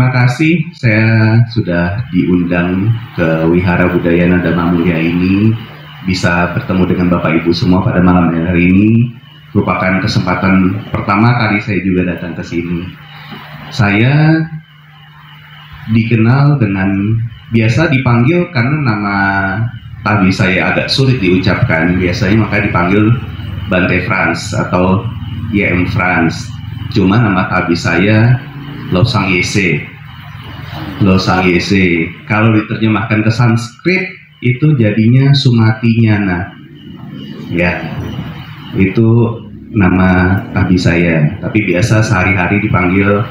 Terima kasih saya sudah diundang ke Wihara Budaya Nadama Mulia ini, bisa bertemu dengan Bapak Ibu semua pada malam hari ini. Merupakan kesempatan pertama kali saya juga datang ke sini. Saya dikenal dengan, biasa dipanggil karena nama tabi saya agak sulit diucapkan, biasanya maka dipanggil Bante Frans atau YM Frans. Cuma nama tabi saya Losang Yese. Losang Yese. Kalau diterjemahkan ke Sanskrit itu jadinya Sumati Nyana. Ya, itu nama tabi saya. Tapi biasa sehari-hari dipanggil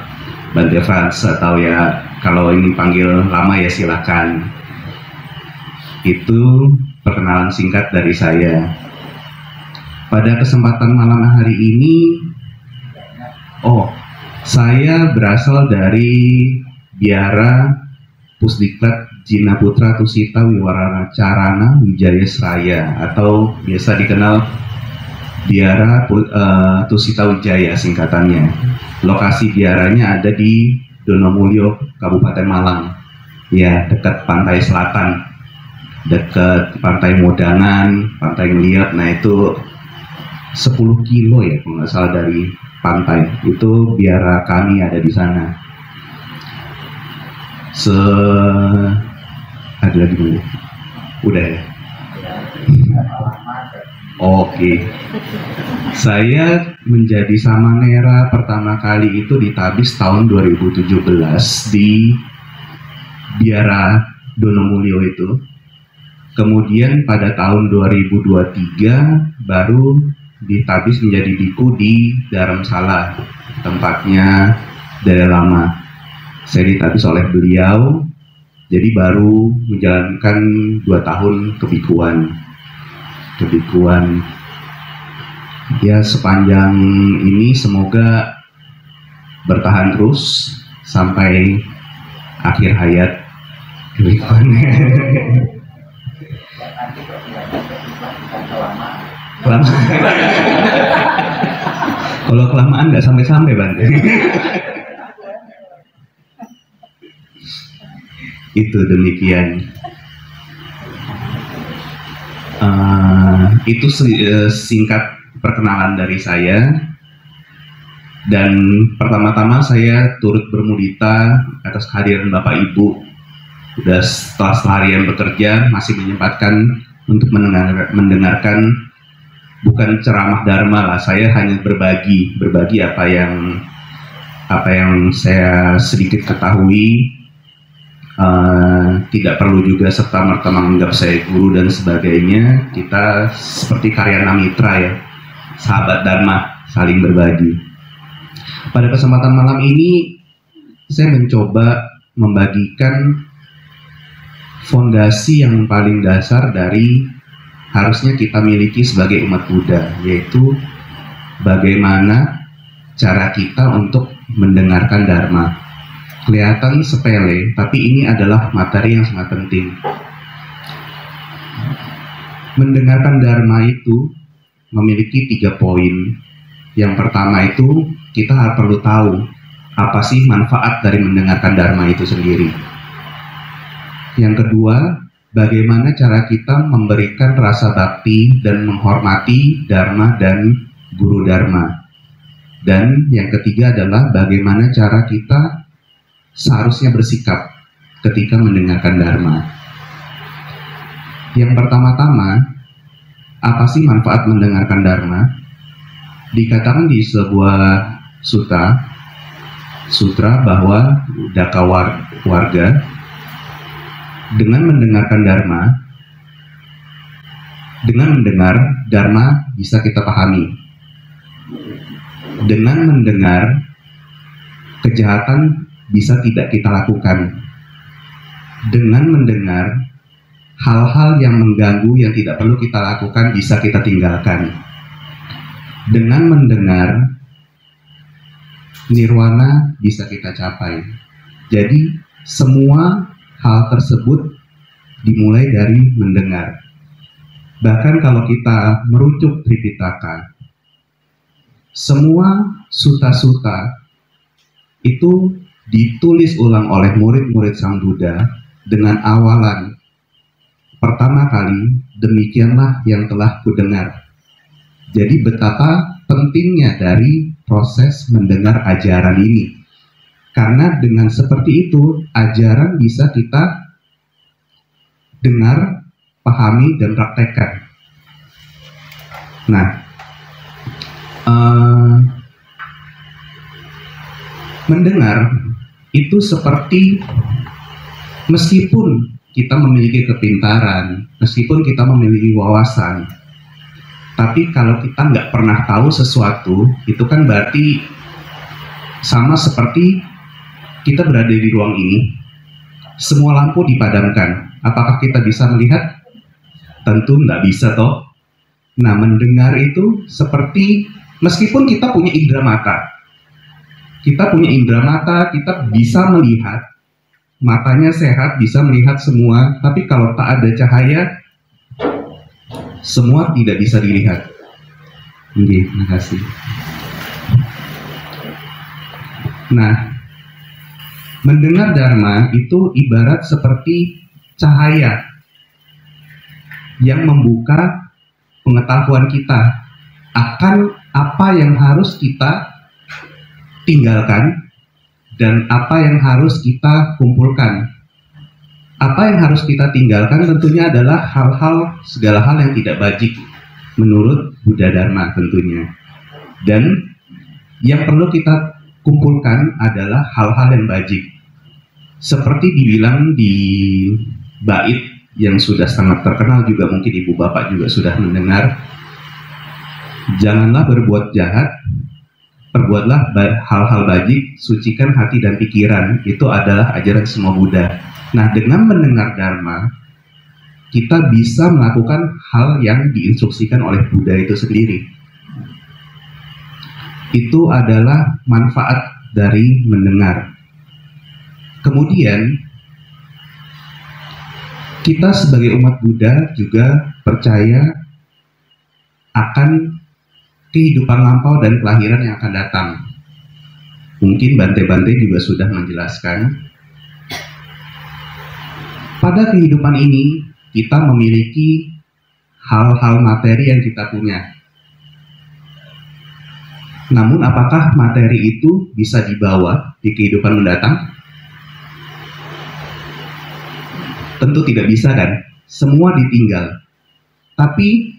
Bante Frans, atau ya kalau ini panggil lama ya silakan. Itu perkenalan singkat dari saya. Pada kesempatan malam hari ini, saya berasal dari Biara Pusdiklat Jinaputra Tusita Wiwarana Carana Wijaya Seraya, atau biasa dikenal Biara Tusita Wijaya singkatannya. Lokasi biaranya ada di Donomulyo, Kabupaten Malang. Ya, dekat pantai selatan, dekat pantai Modangan, pantai Ngeliat. Nah itu 10 kilo ya kalau nggak salah dari pantai. Itu biara kami ada di sana. Ada lagi dulu. Udah ya. Oke. Saya menjadi Samanera pertama kali itu di Tabis tahun 2017 di Biara Donomulyo itu. Kemudian pada tahun 2023 baru ditabis menjadi biku di Dharamsala, tempatnya dari lama. Saya ditabis oleh beliau, jadi baru menjalankan 2 tahun kebikuan. Ya, sepanjang ini semoga bertahan terus sampai akhir hayat kebikuannya. Kalau kelamaan nggak sampai-sampai, Bang. Itu demikian. Itu singkat perkenalan dari saya. Dan pertama-tama saya turut bermudita atas kehadiran Bapak Ibu. Sudah setelah seharian bekerja masih menyempatkan untuk mendengarkan, bukan ceramah dharma lah, saya hanya berbagi apa yang saya sedikit ketahui. Tidak perlu juga serta-merta menganggap saya guru dan sebagainya. Kita seperti karyana mitra ya, sahabat dharma, saling berbagi. Pada kesempatan malam ini saya mencoba membagikan fondasi yang paling dasar dari harusnya kita miliki sebagai umat Buddha, yaitu bagaimana cara kita untuk mendengarkan dharma. Kelihatan sepele, tapi ini adalah materi yang sangat penting. Mendengarkan dharma itu memiliki 3 poin. Yang pertama itu kita perlu tahu apa sih manfaat dari mendengarkan dharma itu sendiri. Yang kedua, bagaimana cara kita memberikan rasa bakti dan menghormati dharma dan guru dharma. Dan yang ketiga adalah bagaimana cara kita seharusnya bersikap ketika mendengarkan dharma. Yang pertama-tama, apa sih manfaat mendengarkan dharma? Dikatakan di sebuah sutra bahwa Daka warga dengan mendengarkan dharma, dengan mendengar dharma bisa kita pahami. Dengan mendengar, kejahatan bisa tidak kita lakukan. Dengan mendengar, hal-hal yang mengganggu yang tidak perlu kita lakukan bisa kita tinggalkan. Dengan mendengar, nirwana bisa kita capai. Jadi semua hal tersebut dimulai dari mendengar. Bahkan kalau kita merujuk Tripitaka, semua suta-suta itu ditulis ulang oleh murid-murid Sang Buddha dengan awalan pertama kali, demikianlah yang telah kudengar. Jadi betapa pentingnya dari proses mendengar ajaran ini. Karena dengan seperti itu, ajaran bisa kita dengar, pahami, dan praktekkan. Nah, mendengar itu seperti meskipun kita memiliki kepintaran, meskipun kita memiliki wawasan, tapi kalau kita nggak pernah tahu sesuatu, itu kan berarti sama seperti kita berada di ruang ini, semua lampu dipadamkan. Apakah kita bisa melihat? Tentu nggak bisa toh. Nah, mendengar itu seperti meskipun kita punya indera mata, kita bisa melihat, matanya sehat, bisa melihat semua, tapi kalau tak ada cahaya, semua tidak bisa dilihat. Oke, terima kasih. Nah, mendengar Dharma itu ibarat seperti cahaya yang membuka pengetahuan kita akan apa yang harus kita tinggalkan dan apa yang harus kita kumpulkan. Apa yang harus kita tinggalkan tentunya adalah segala hal yang tidak bajik menurut Buddha Dharma tentunya. Dan yang perlu kita kumpulkan adalah hal-hal yang bajik. Seperti dibilang di bait yang sudah sangat terkenal juga, mungkin ibu bapak juga sudah mendengar. Janganlah berbuat jahat, perbuatlah hal-hal bajik, sucikan hati dan pikiran. Itu adalah ajaran semua Buddha. Nah, dengan mendengar Dharma, kita bisa melakukan hal yang diinstruksikan oleh Buddha itu sendiri. Itu adalah manfaat dari mendengar. Kemudian, kita sebagai umat Buddha juga percaya akan kehidupan lampau dan kelahiran yang akan datang. Mungkin Bante-Bante juga sudah menjelaskan. Pada kehidupan ini, kita memiliki hal-hal materi yang kita punya. Namun, apakah materi itu bisa dibawa di kehidupan mendatang? Tentu tidak bisa kan? Semua ditinggal. Tapi,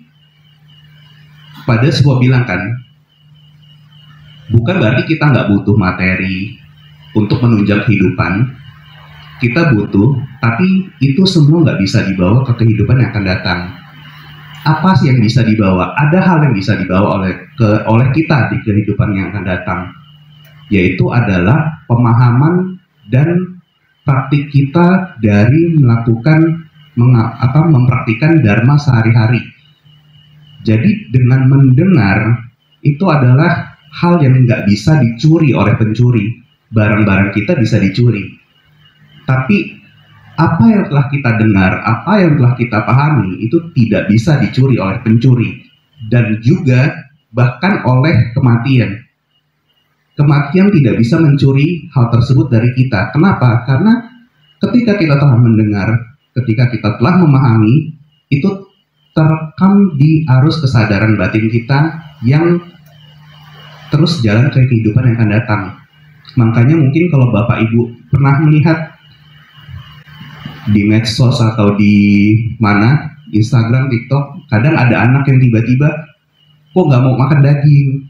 pada sebuah bilang kan, bukan berarti kita nggak butuh materi untuk menunjang kehidupan. Kita butuh, tapi itu semua nggak bisa dibawa ke kehidupan yang akan datang. Apa sih yang bisa dibawa? Ada hal yang bisa dibawa oleh kita di kehidupan yang akan datang, yaitu adalah pemahaman dan praktik kita dari mempraktikkan Dharma sehari-hari. Jadi dengan mendengar itu adalah hal yang nggak bisa dicuri oleh pencuri. Barang-barang kita bisa dicuri. Tapi apa yang telah kita dengar, apa yang telah kita pahami itu tidak bisa dicuri oleh pencuri. Dan juga bahkan oleh kematian. Kematian tidak bisa mencuri hal tersebut dari kita. Kenapa? Karena ketika kita telah mendengar, ketika kita telah memahami, itu terekam di arus kesadaran batin kita yang terus jalan ke kehidupan yang akan datang. Makanya mungkin kalau Bapak Ibu pernah melihat di medsos atau di mana, Instagram, TikTok, kadang ada anak yang tiba-tiba kok nggak mau makan daging,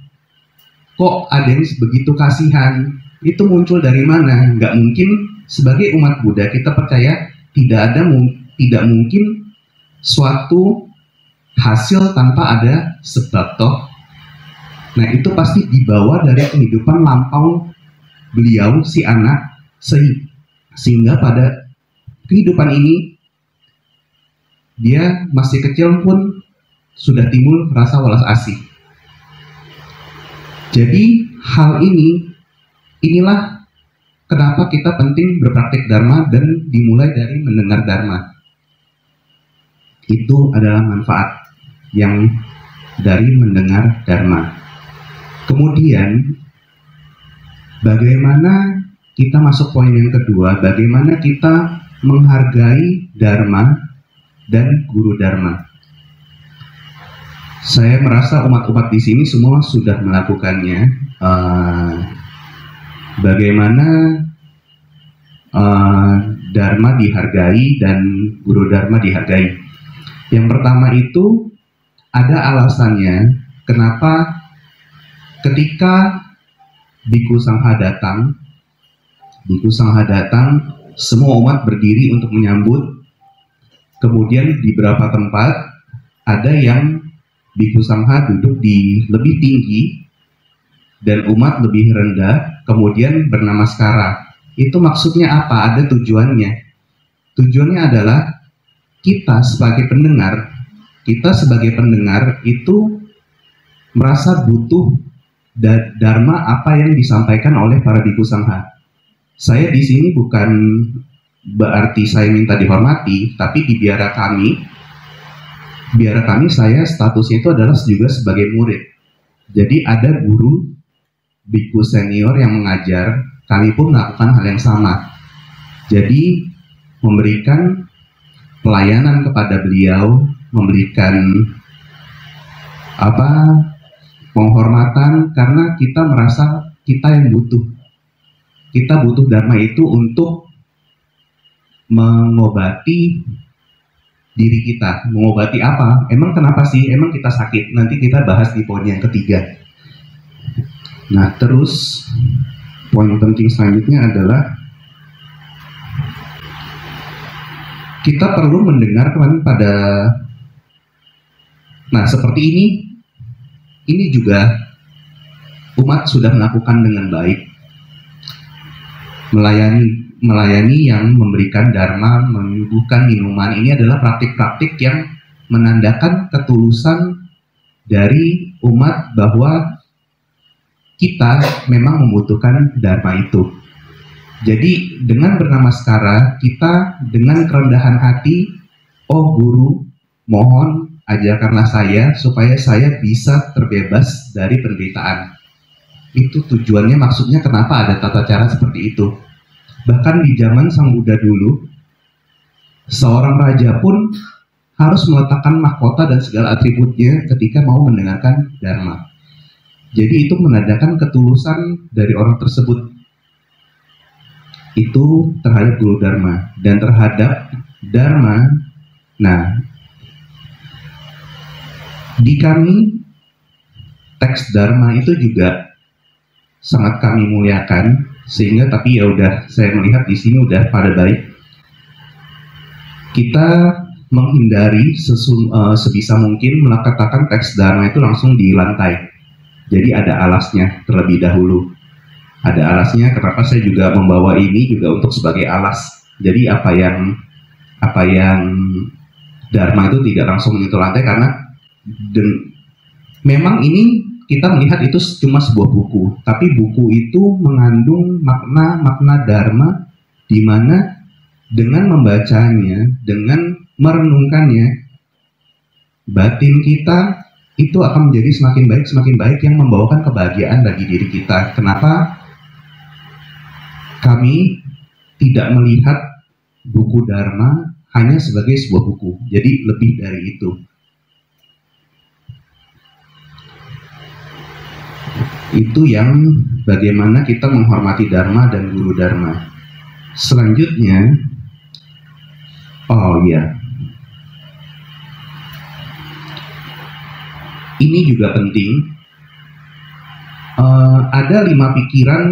kok ada yang begitu kasihan. Itu muncul dari mana? Nggak mungkin. Sebagai umat Buddha kita percaya tidak mungkin suatu hasil tanpa ada sebab toh. Nah, itu pasti dibawa dari kehidupan lampau beliau si anak, sehingga pada kehidupan ini dia masih kecil pun sudah timbul rasa welas asih. Jadi inilah kenapa kita penting berpraktik Dharma dan dimulai dari mendengar Dharma. Itu adalah manfaat yang dari mendengar Dharma. Kemudian, bagaimana kita masuk poin yang kedua, bagaimana kita menghargai Dharma dan Guru Dharma. Saya merasa umat-umat di sini semua sudah melakukannya. Bagaimana Dharma dihargai dan Guru Dharma dihargai. Yang pertama itu ada alasannya kenapa ketika Bhikkhu Sangha datang, semua umat berdiri untuk menyambut. Kemudian di beberapa tempat ada yang Bhikkhu Sangha duduk di lebih tinggi dan umat lebih rendah, kemudian bernamaskara. Itu maksudnya apa? Ada tujuannya. Tujuannya adalah kita sebagai pendengar itu merasa butuh Dharma apa yang disampaikan oleh para Bhikkhu Sangha. Saya di sini bukan berarti saya minta dihormati, tapi di biara kami saya statusnya itu adalah juga sebagai murid. Jadi ada guru bhikkhu senior yang mengajar, kami pun melakukan hal yang sama. Jadi memberikan pelayanan kepada beliau, memberikan penghormatan karena kita merasa kita yang butuh. Kita butuh Dharma itu untuk mengobati diri kita. Mengobati apa? Emang kenapa sih? Emang kita sakit? Nanti kita bahas di poin yang ketiga. Nah, terus poin penting selanjutnya adalah kita perlu mendengar pada, nah seperti ini juga umat sudah melakukan dengan baik. Melayani yang memberikan Dharma, menyuguhkan minuman, ini adalah praktik-praktik yang menandakan ketulusan dari umat bahwa kita memang membutuhkan Dharma itu. Jadi dengan bernamaskara, kita dengan kerendahan hati, oh guru, mohon ajarkanlah saya supaya saya bisa terbebas dari penderitaan. Itu tujuannya, maksudnya kenapa ada tata cara seperti itu. Bahkan di zaman Sang Buddha dulu, seorang raja pun harus meletakkan mahkota dan segala atributnya ketika mau mendengarkan Dharma. Jadi itu menandakan ketulusan dari orang tersebut itu terhadap Guru Dharma dan terhadap Dharma. Nah, di kami teks Dharma itu juga sangat kami muliakan, sehingga tapi ya udah saya melihat di sini udah pada baik. Kita menghindari sebisa mungkin meletakkan teks Dharma itu langsung di lantai. Jadi ada alasnya terlebih dahulu. Ada alasnya, kenapa saya juga membawa ini juga untuk sebagai alas. Jadi apa yang Dharma itu tidak langsung menyentuh lantai karena memang ini kita melihat itu cuma sebuah buku, tapi buku itu mengandung makna Dharma, di mana dengan membacanya, dengan merenungkannya, batin kita itu akan menjadi semakin baik yang membawakan kebahagiaan bagi diri kita. Kenapa kami tidak melihat buku Dharma hanya sebagai sebuah buku, jadi lebih dari itu. Itu yang bagaimana kita menghormati Dharma dan Guru Dharma. Selanjutnya, ini juga penting. Ada 5 pikiran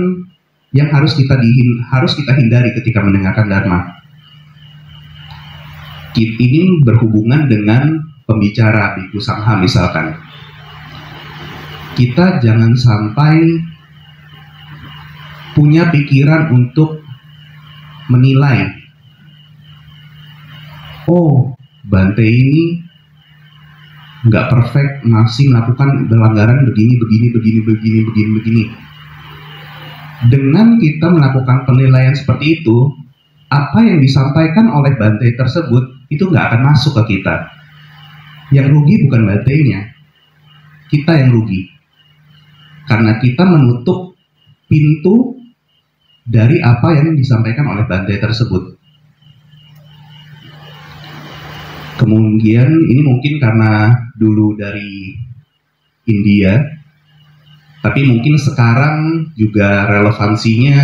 yang harus kita hindari ketika mendengarkan Dharma. Ini berhubungan dengan pembicara Bhikkhu Sangha misalkan. Kita jangan sampai punya pikiran untuk menilai, oh Bante ini nggak perfect, masih melakukan pelanggaran begini. Dengan kita melakukan penilaian seperti itu, apa yang disampaikan oleh Bante tersebut itu nggak akan masuk ke kita. Yang rugi bukan Bantenya, kita yang rugi. Karena kita menutup pintu dari apa yang disampaikan oleh Bante tersebut. Kemudian ini mungkin karena dulu dari India, tapi mungkin sekarang juga relevansinya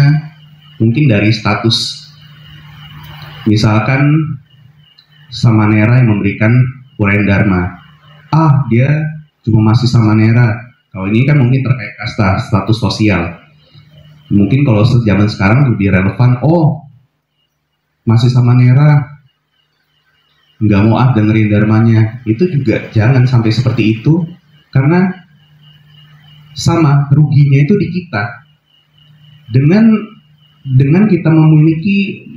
mungkin dari status. Misalkan Samanera yang memberikan uraian dharma, dia cuma masih Samanera. Kalau ini kan mungkin terkait kasta, status sosial. Mungkin kalau zaman sekarang lebih relevan, masih Samanera, nggak mau dengerin dharmanya. Itu juga jangan sampai seperti itu, karena sama ruginya itu di kita. Dengan kita memiliki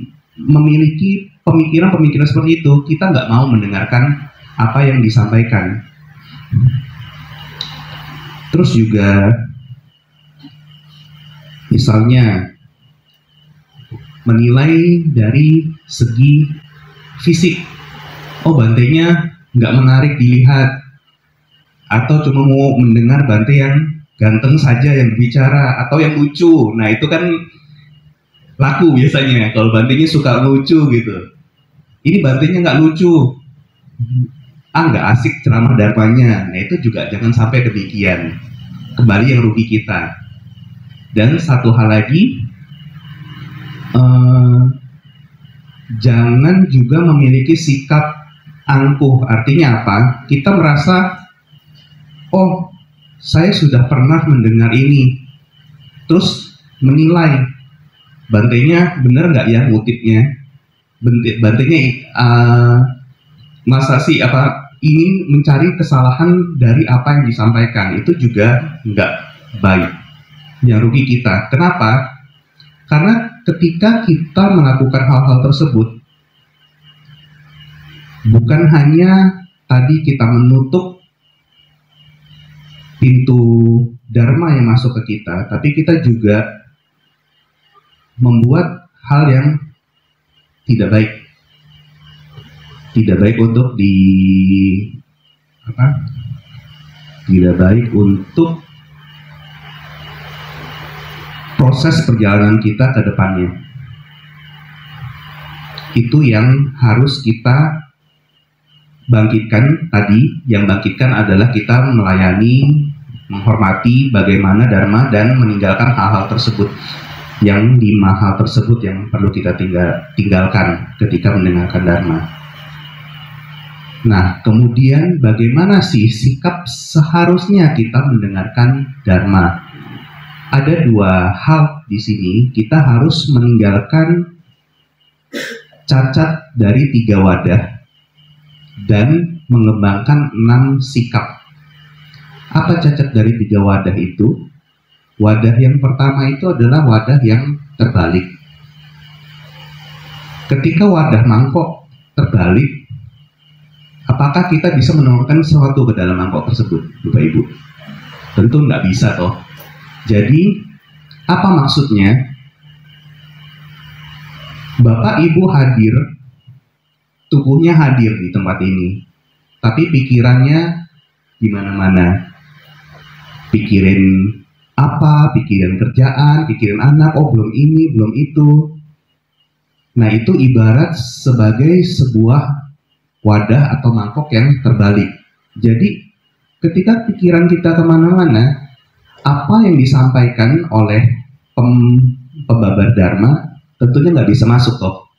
pemikiran-pemikiran seperti itu, kita nggak mau mendengarkan apa yang disampaikan. Terus juga misalnya menilai dari segi fisik, bantenya nggak menarik dilihat, atau cuma mau mendengar bante yang ganteng saja yang berbicara atau yang lucu. Nah itu kan laku biasanya kalau bantenya suka lucu gitu. Ini bantenya nggak lucu, nggak asik ceramah dharmanya. Nah itu juga jangan sampai demikian, kembali yang rugi kita. Dan satu hal lagi, jangan juga memiliki sikap angkuh. Artinya apa? Kita merasa, saya sudah pernah mendengar ini, terus menilai bantenya bener nggak ya ngutipnya, bantenya masa sih ingin mencari kesalahan dari apa yang disampaikan. Itu juga nggak baik, yang rugi kita. Kenapa? Karena ketika kita melakukan hal-hal tersebut, bukan hanya tadi kita menutup pintu dharma yang masuk ke kita, tapi kita juga membuat hal yang tidak baik. Tidak baik untuk tidak baik untuk proses perjalanan kita ke depannya. Itu yang harus kita bangkitkan tadi. Yang bangkitkan adalah kita melayani, menghormati bagaimana dharma, dan meninggalkan hal-hal tersebut, yang 5 hal tersebut yang perlu kita tinggalkan ketika mendengarkan dharma. Nah, kemudian bagaimana sih sikap seharusnya kita mendengarkan dharma? Ada 2 hal di sini. Kita harus meninggalkan cacat dari 3 wadah dan mengembangkan 6 sikap. Apa cacat dari 3 wadah itu? Wadah yang pertama itu adalah wadah yang terbalik. Ketika wadah mangkok terbalik, apakah kita bisa menemukan sesuatu ke dalam mangkok tersebut, Bapak Ibu? Tentu nggak bisa toh. Jadi, apa maksudnya? Bapak Ibu hadir, tubuhnya hadir di tempat ini, tapi pikirannya di mana-mana. Pikirin apa? Pikiran kerjaan, pikiran anak, belum ini, belum itu. Nah, itu ibarat sebagai sebuah wadah atau mangkok yang terbalik. Jadi, ketika pikiran kita kemana-mana, apa yang disampaikan oleh pembabar dharma tentunya nggak bisa masuk toh.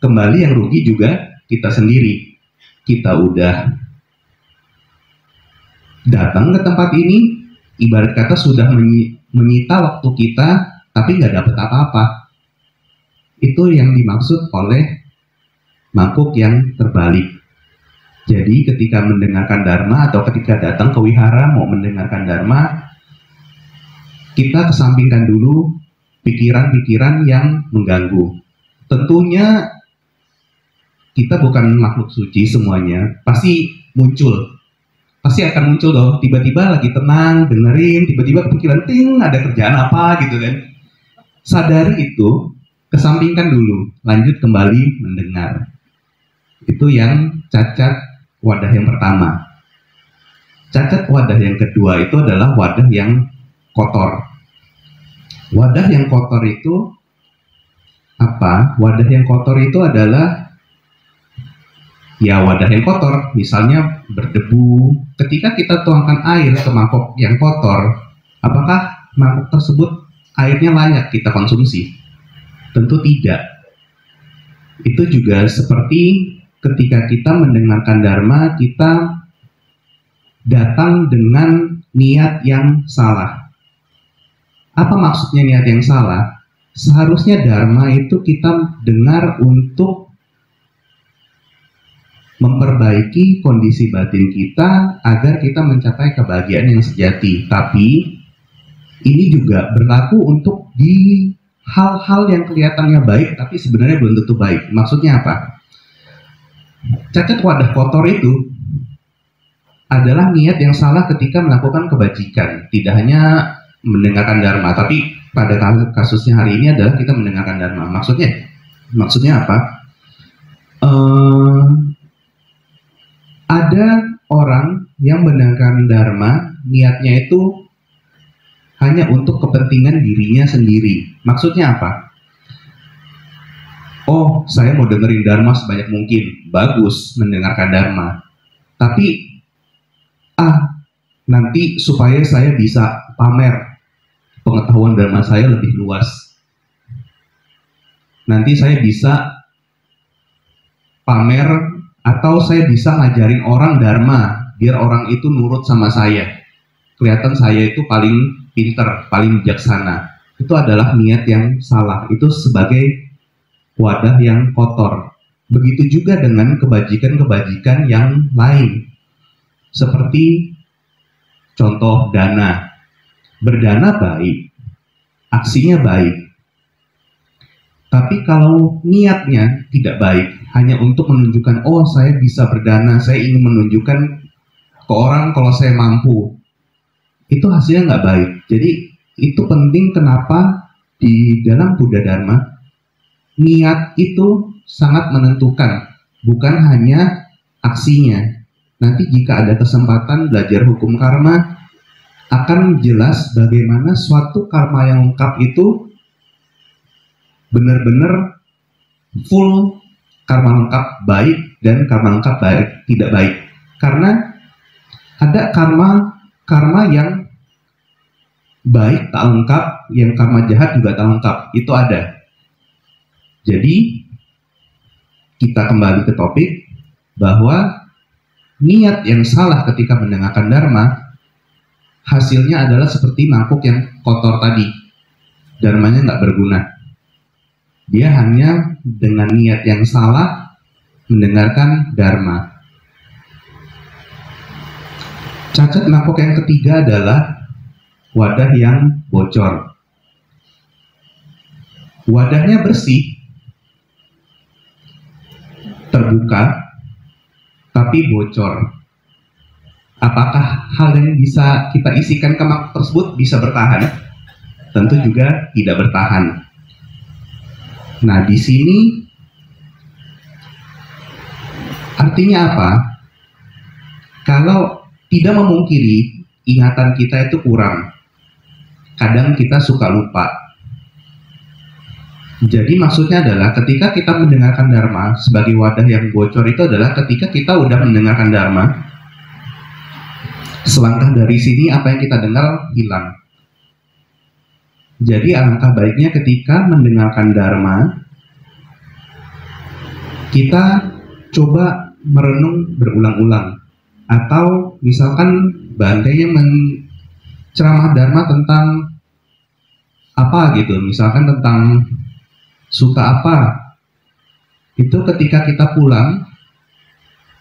Kembali yang rugi juga kita sendiri. Kita udah datang ke tempat ini, ibarat kata sudah menyita waktu kita, tapi nggak dapat apa-apa. Itu yang dimaksud oleh mangkuk yang terbalik. Jadi ketika mendengarkan dharma atau ketika datang ke wihara mau mendengarkan dharma, kita kesampingkan dulu pikiran-pikiran yang mengganggu. Tentunya kita bukan makhluk suci semuanya, pasti akan muncul dong. Tiba-tiba lagi tenang dengerin, tiba-tiba kepikiran ada kerjaan apa gitu kan. Sadari itu, kesampingkan dulu, lanjut kembali mendengar. Itu yang cacat wadah yang pertama. Cacat wadah yang kedua itu adalah wadah yang kotor. Wadah yang kotor itu apa? Wadah yang kotor itu adalah ya wadah yang kotor, misalnya berdebu. Ketika kita tuangkan air ke mangkok yang kotor, apakah mangkok tersebut airnya layak kita konsumsi? Tentu tidak. Itu juga seperti ketika kita mendengarkan dharma, kita datang dengan niat yang salah. Apa maksudnya niat yang salah? Seharusnya dharma itu kita dengar untuk memperbaiki kondisi batin kita agar kita mencapai kebahagiaan yang sejati. Tapi ini juga berlaku untuk di hal-hal yang kelihatannya baik tapi sebenarnya belum tentu baik. Maksudnya apa? Cacat wadah kotor itu adalah niat yang salah ketika melakukan kebajikan. Tidak hanya mendengarkan dharma, tapi pada kasusnya hari ini adalah kita mendengarkan dharma. Maksudnya apa? Ada orang yang mendengarkan dharma, niatnya itu hanya untuk kepentingan dirinya sendiri. Maksudnya apa? Oh, saya mau dengerin dharma sebanyak mungkin. Bagus mendengarkan dharma. Tapi nanti supaya saya bisa pamer pengetahuan dharma saya lebih luas. Nanti saya bisa pamer atau saya bisa ngajarin orang dharma biar orang itu nurut sama saya. Kelihatan saya itu paling pinter, paling bijaksana. Itu adalah niat yang salah. Itu sebagai wadah yang kotor. Begitu juga dengan kebajikan-kebajikan yang lain. Seperti contoh dana. Berdana baik, aksinya baik. Tapi kalau niatnya tidak baik, hanya untuk menunjukkan, oh saya bisa berdana, saya ingin menunjukkan ke orang kalau saya mampu, itu hasilnya nggak baik. Jadi itu penting kenapa di dalam Buddha Dharma, niat itu sangat menentukan, bukan hanya aksinya. Nanti jika ada kesempatan belajar hukum karma, akan jelas bagaimana suatu karma yang lengkap itu benar-benar full karma lengkap baik dan karma lengkap baik tidak baik. Karena ada karma yang baik tak lengkap, yang karma jahat juga tak lengkap. Itu ada. Jadi kita kembali ke topik bahwa niat yang salah ketika mendengarkan dharma hasilnya adalah seperti mangkuk yang kotor tadi. Dharmanya nggak berguna. Dia hanya dengan niat yang salah mendengarkan dharma. Cacat mangkuk yang ketiga adalah wadah yang bocor. Wadahnya bersih, terbuka, tapi bocor. Apakah hal yang bisa kita isikan ke mangkuk tersebut bisa bertahan? Tentu juga tidak bertahan. Nah, di sini artinya apa? Kalau tidak memungkiri, ingatan kita itu kurang. Kadang kita suka lupa. Jadi maksudnya adalah ketika kita mendengarkan dharma sebagai wadah yang bocor itu adalah ketika kita udah mendengarkan dharma, selangkah dari sini apa yang kita dengar hilang. Jadi alangkah baiknya ketika mendengarkan dharma, kita coba merenung berulang-ulang. Atau misalkan bantainya ceramah dharma tentang apa gitu, misalkan tentang suka apa. Itu ketika kita pulang,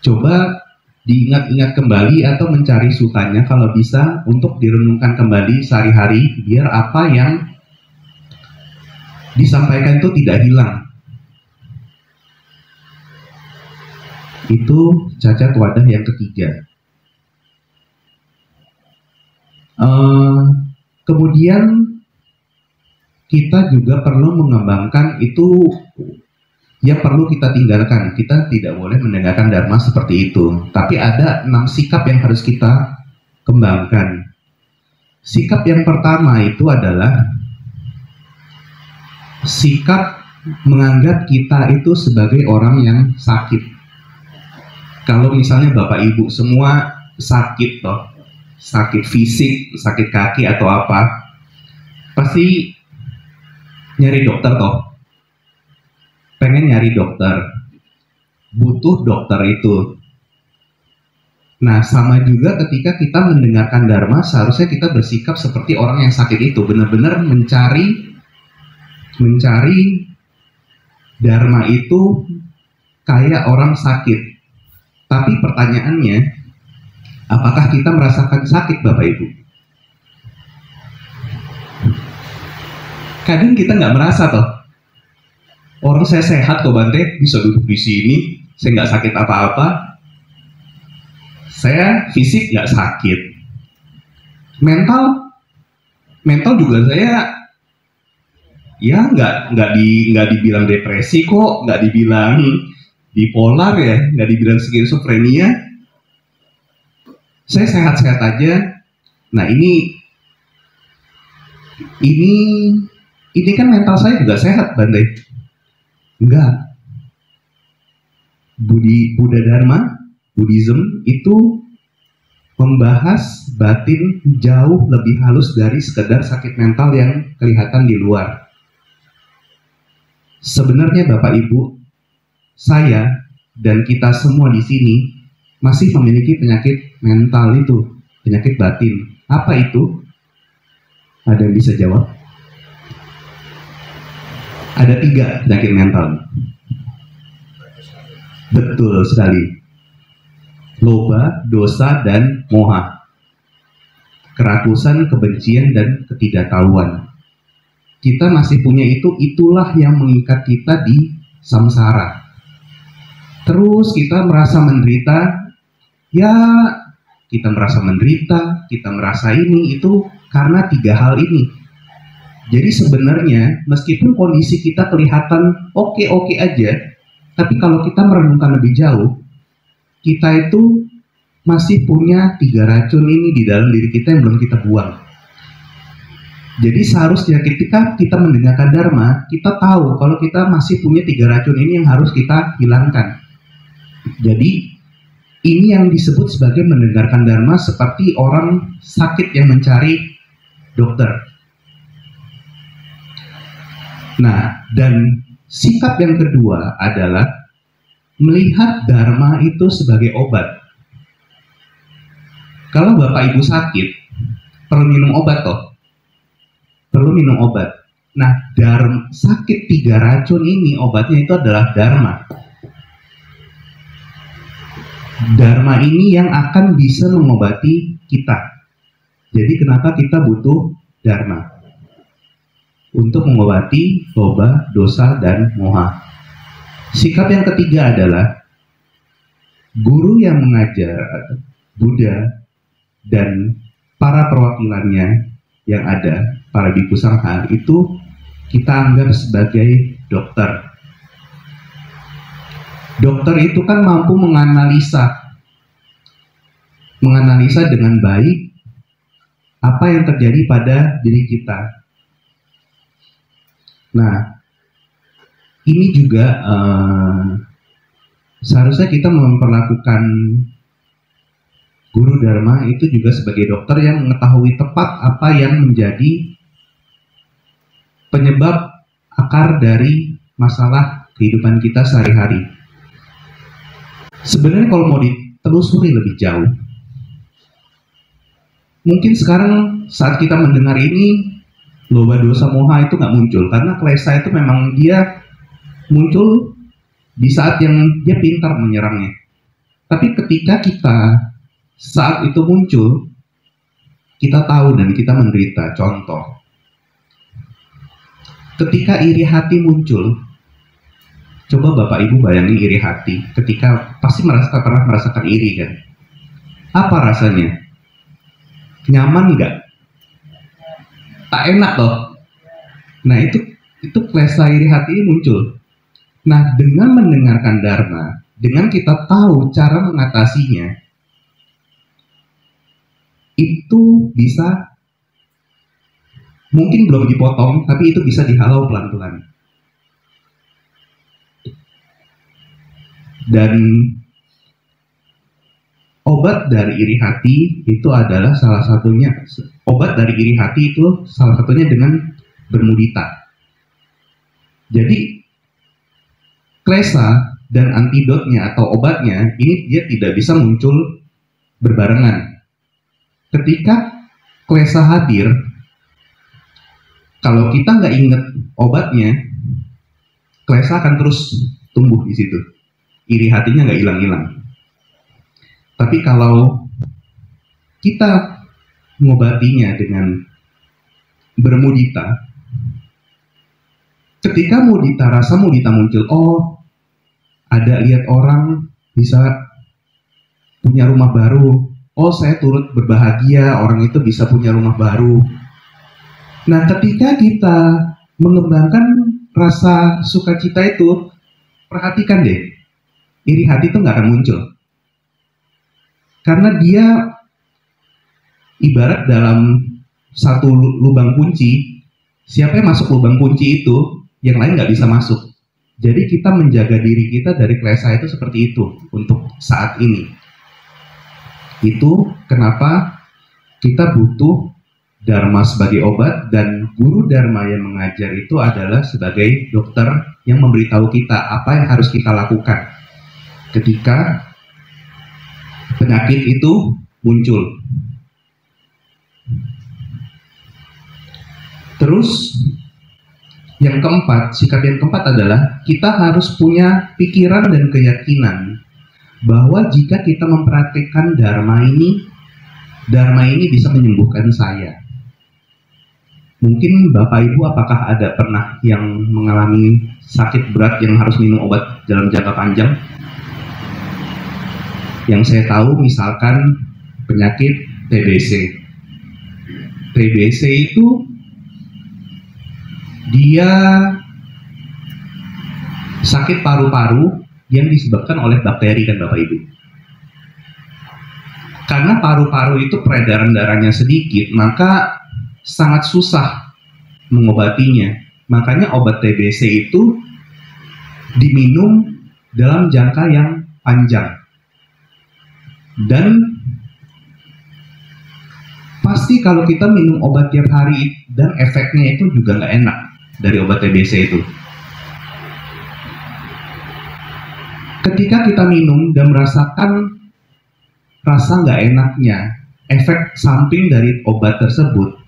coba diingat-ingat kembali atau mencari sukanya kalau bisa untuk direnungkan kembali sehari-hari biar apa yang disampaikan itu tidak hilang. Itu cacat wadah yang ketiga. Kemudian kita juga perlu mengembangkan itu yang perlu kita tinggalkan. Kita tidak boleh mendengarkan dharma seperti itu. Tapi ada 6 sikap yang harus kita kembangkan. Sikap yang pertama itu adalah sikap menganggap kita itu sebagai orang yang sakit. Kalau misalnya Bapak Ibu semua sakit toh, sakit fisik, sakit kaki atau apa, pasti nyari dokter toh, pengen nyari dokter, butuh dokter itu. Nah, sama juga ketika kita mendengarkan Dharma, seharusnya kita bersikap seperti orang yang sakit itu, benar-benar mencari Dharma itu kayak orang sakit. Tapi pertanyaannya, apakah kita merasakan sakit, Bapak Ibu? Kadang kita nggak merasa toh. Orang saya sehat kok Bante, bisa duduk di sini, saya nggak sakit apa-apa. Saya fisik nggak sakit, mental juga saya ya nggak dibilang depresi kok, nggak dibilang bipolar ya, nggak dibilang skizofrenia. Saya sehat-sehat aja. Nah ini kan mental saya juga sehat, Bante. Enggak. Buddha Dharma, Buddhism itu membahas batin jauh lebih halus dari sekedar sakit mental yang kelihatan di luar. Sebenarnya Bapak Ibu, saya dan kita semua di sini masih memiliki penyakit mental itu, penyakit batin. Apa itu? Ada yang bisa jawab? Ada 3 penyakit mental. Betul sekali. Loba, dosa, dan moha. Kerakusan, kebencian, dan ketidaktahuan. Kita masih punya itu, itulah yang mengikat kita di samsara. Terus kita merasa menderita, ya kita merasa menderita, kita merasa ini, itu karena 3 hal ini. Jadi sebenarnya meskipun kondisi kita kelihatan oke-oke aja, tapi kalau kita merenungkan lebih jauh, kita itu masih punya 3 racun ini di dalam diri kita yang belum kita buang. Jadi seharusnya ketika kita mendengarkan Dharma, kita tahu kalau kita masih punya 3 racun ini yang harus kita hilangkan. Jadi ini yang disebut sebagai mendengarkan Dharma seperti orang sakit yang mencari dokter. Nah, dan sikap yang kedua adalah melihat Dharma itu sebagai obat. Kalau Bapak Ibu sakit, perlu minum obat toh? Perlu minum obat. Nah, sakit 3 racun ini, obatnya itu adalah Dharma. Dharma ini yang akan bisa mengobati kita. Jadi kenapa kita butuh Dharma? Untuk mengobati loba, dosa, dan moha. Sikap yang ketiga adalah guru yang mengajar, Buddha dan para perwakilannya yang ada, para bhikkhu sangha, itu kita anggap sebagai dokter. Dokter itu kan mampu menganalisa dengan baik apa yang terjadi pada diri kita. Nah, ini juga seharusnya kita memperlakukan guru Dharma itu juga sebagai dokter yang mengetahui tepat apa yang menjadi penyebab akar dari masalah kehidupan kita sehari-hari. Sebenarnya kalau mau ditelusuri lebih jauh, mungkin sekarang saat kita mendengar ini, loba, dosa, moha itu nggak muncul, karena klesa itu memang dia muncul di saat yang dia pintar menyerangnya. Tapi ketika kita saat itu muncul, kita tahu dan kita menderita. Contoh, ketika iri hati muncul, coba Bapak Ibu bayangin iri hati. Ketika pasti pernah merasakan iri kan? Apa rasanya? Nyaman nggak? Tak enak loh. Nah itu klesa iri hati ini muncul. Nah, dengan mendengarkan Dharma, dengan kita tahu cara mengatasinya, itu bisa, mungkin belum dipotong, tapi itu bisa dihalau pelan-pelan. Dan obat dari iri hati itu adalah salah satunya, obat dari iri hati itu salah satunya dengan bermudita. Jadi klesa dan antidotnya atau obatnya ini dia tidak bisa muncul berbarengan. Ketika klesa hadir, kalau kita nggak inget obatnya, klesa akan terus tumbuh di situ. Iri hatinya nggak hilang-hilang. Tapi kalau kita mengobatinya dengan bermudita, ketika rasa mudita muncul, oh ada lihat orang bisa punya rumah baru, oh saya turut berbahagia orang itu bisa punya rumah baru. Nah ketika kita mengembangkan rasa sukacita itu, perhatikan deh, iri hati itu nggak akan muncul. Karena dia ibarat dalam satu lubang kunci, siapa yang masuk lubang kunci itu, yang lain nggak bisa masuk. Jadi kita menjaga diri kita dari klesa itu seperti itu untuk saat ini. Itu kenapa kita butuh Dharma sebagai obat, dan guru Dharma yang mengajar itu adalah sebagai dokter yang memberitahu kita apa yang harus kita lakukan ketika penyakit itu muncul. Terus yang keempat, sikap yang keempat adalah kita harus punya pikiran dan keyakinan bahwa jika kita mempraktikkan Dharma ini bisa menyembuhkan saya. Mungkin Bapak Ibu apakah ada pernah yang mengalami sakit berat yang harus minum obat dalam jangka panjang? Yang saya tahu misalkan penyakit TBC. TBC itu dia sakit paru-paru yang disebabkan oleh bakteri kan Bapak Ibu. Karena paru-paru itu peredaran darahnya sedikit, maka sangat susah mengobatinya. Makanya obat TBC itu diminum dalam jangka yang panjang. Dan pasti kalau kita minum obat tiap hari dan efeknya itu juga nggak enak dari obat TBC itu. Ketika kita minum dan merasakan rasa nggak enaknya, efek samping dari obat tersebut,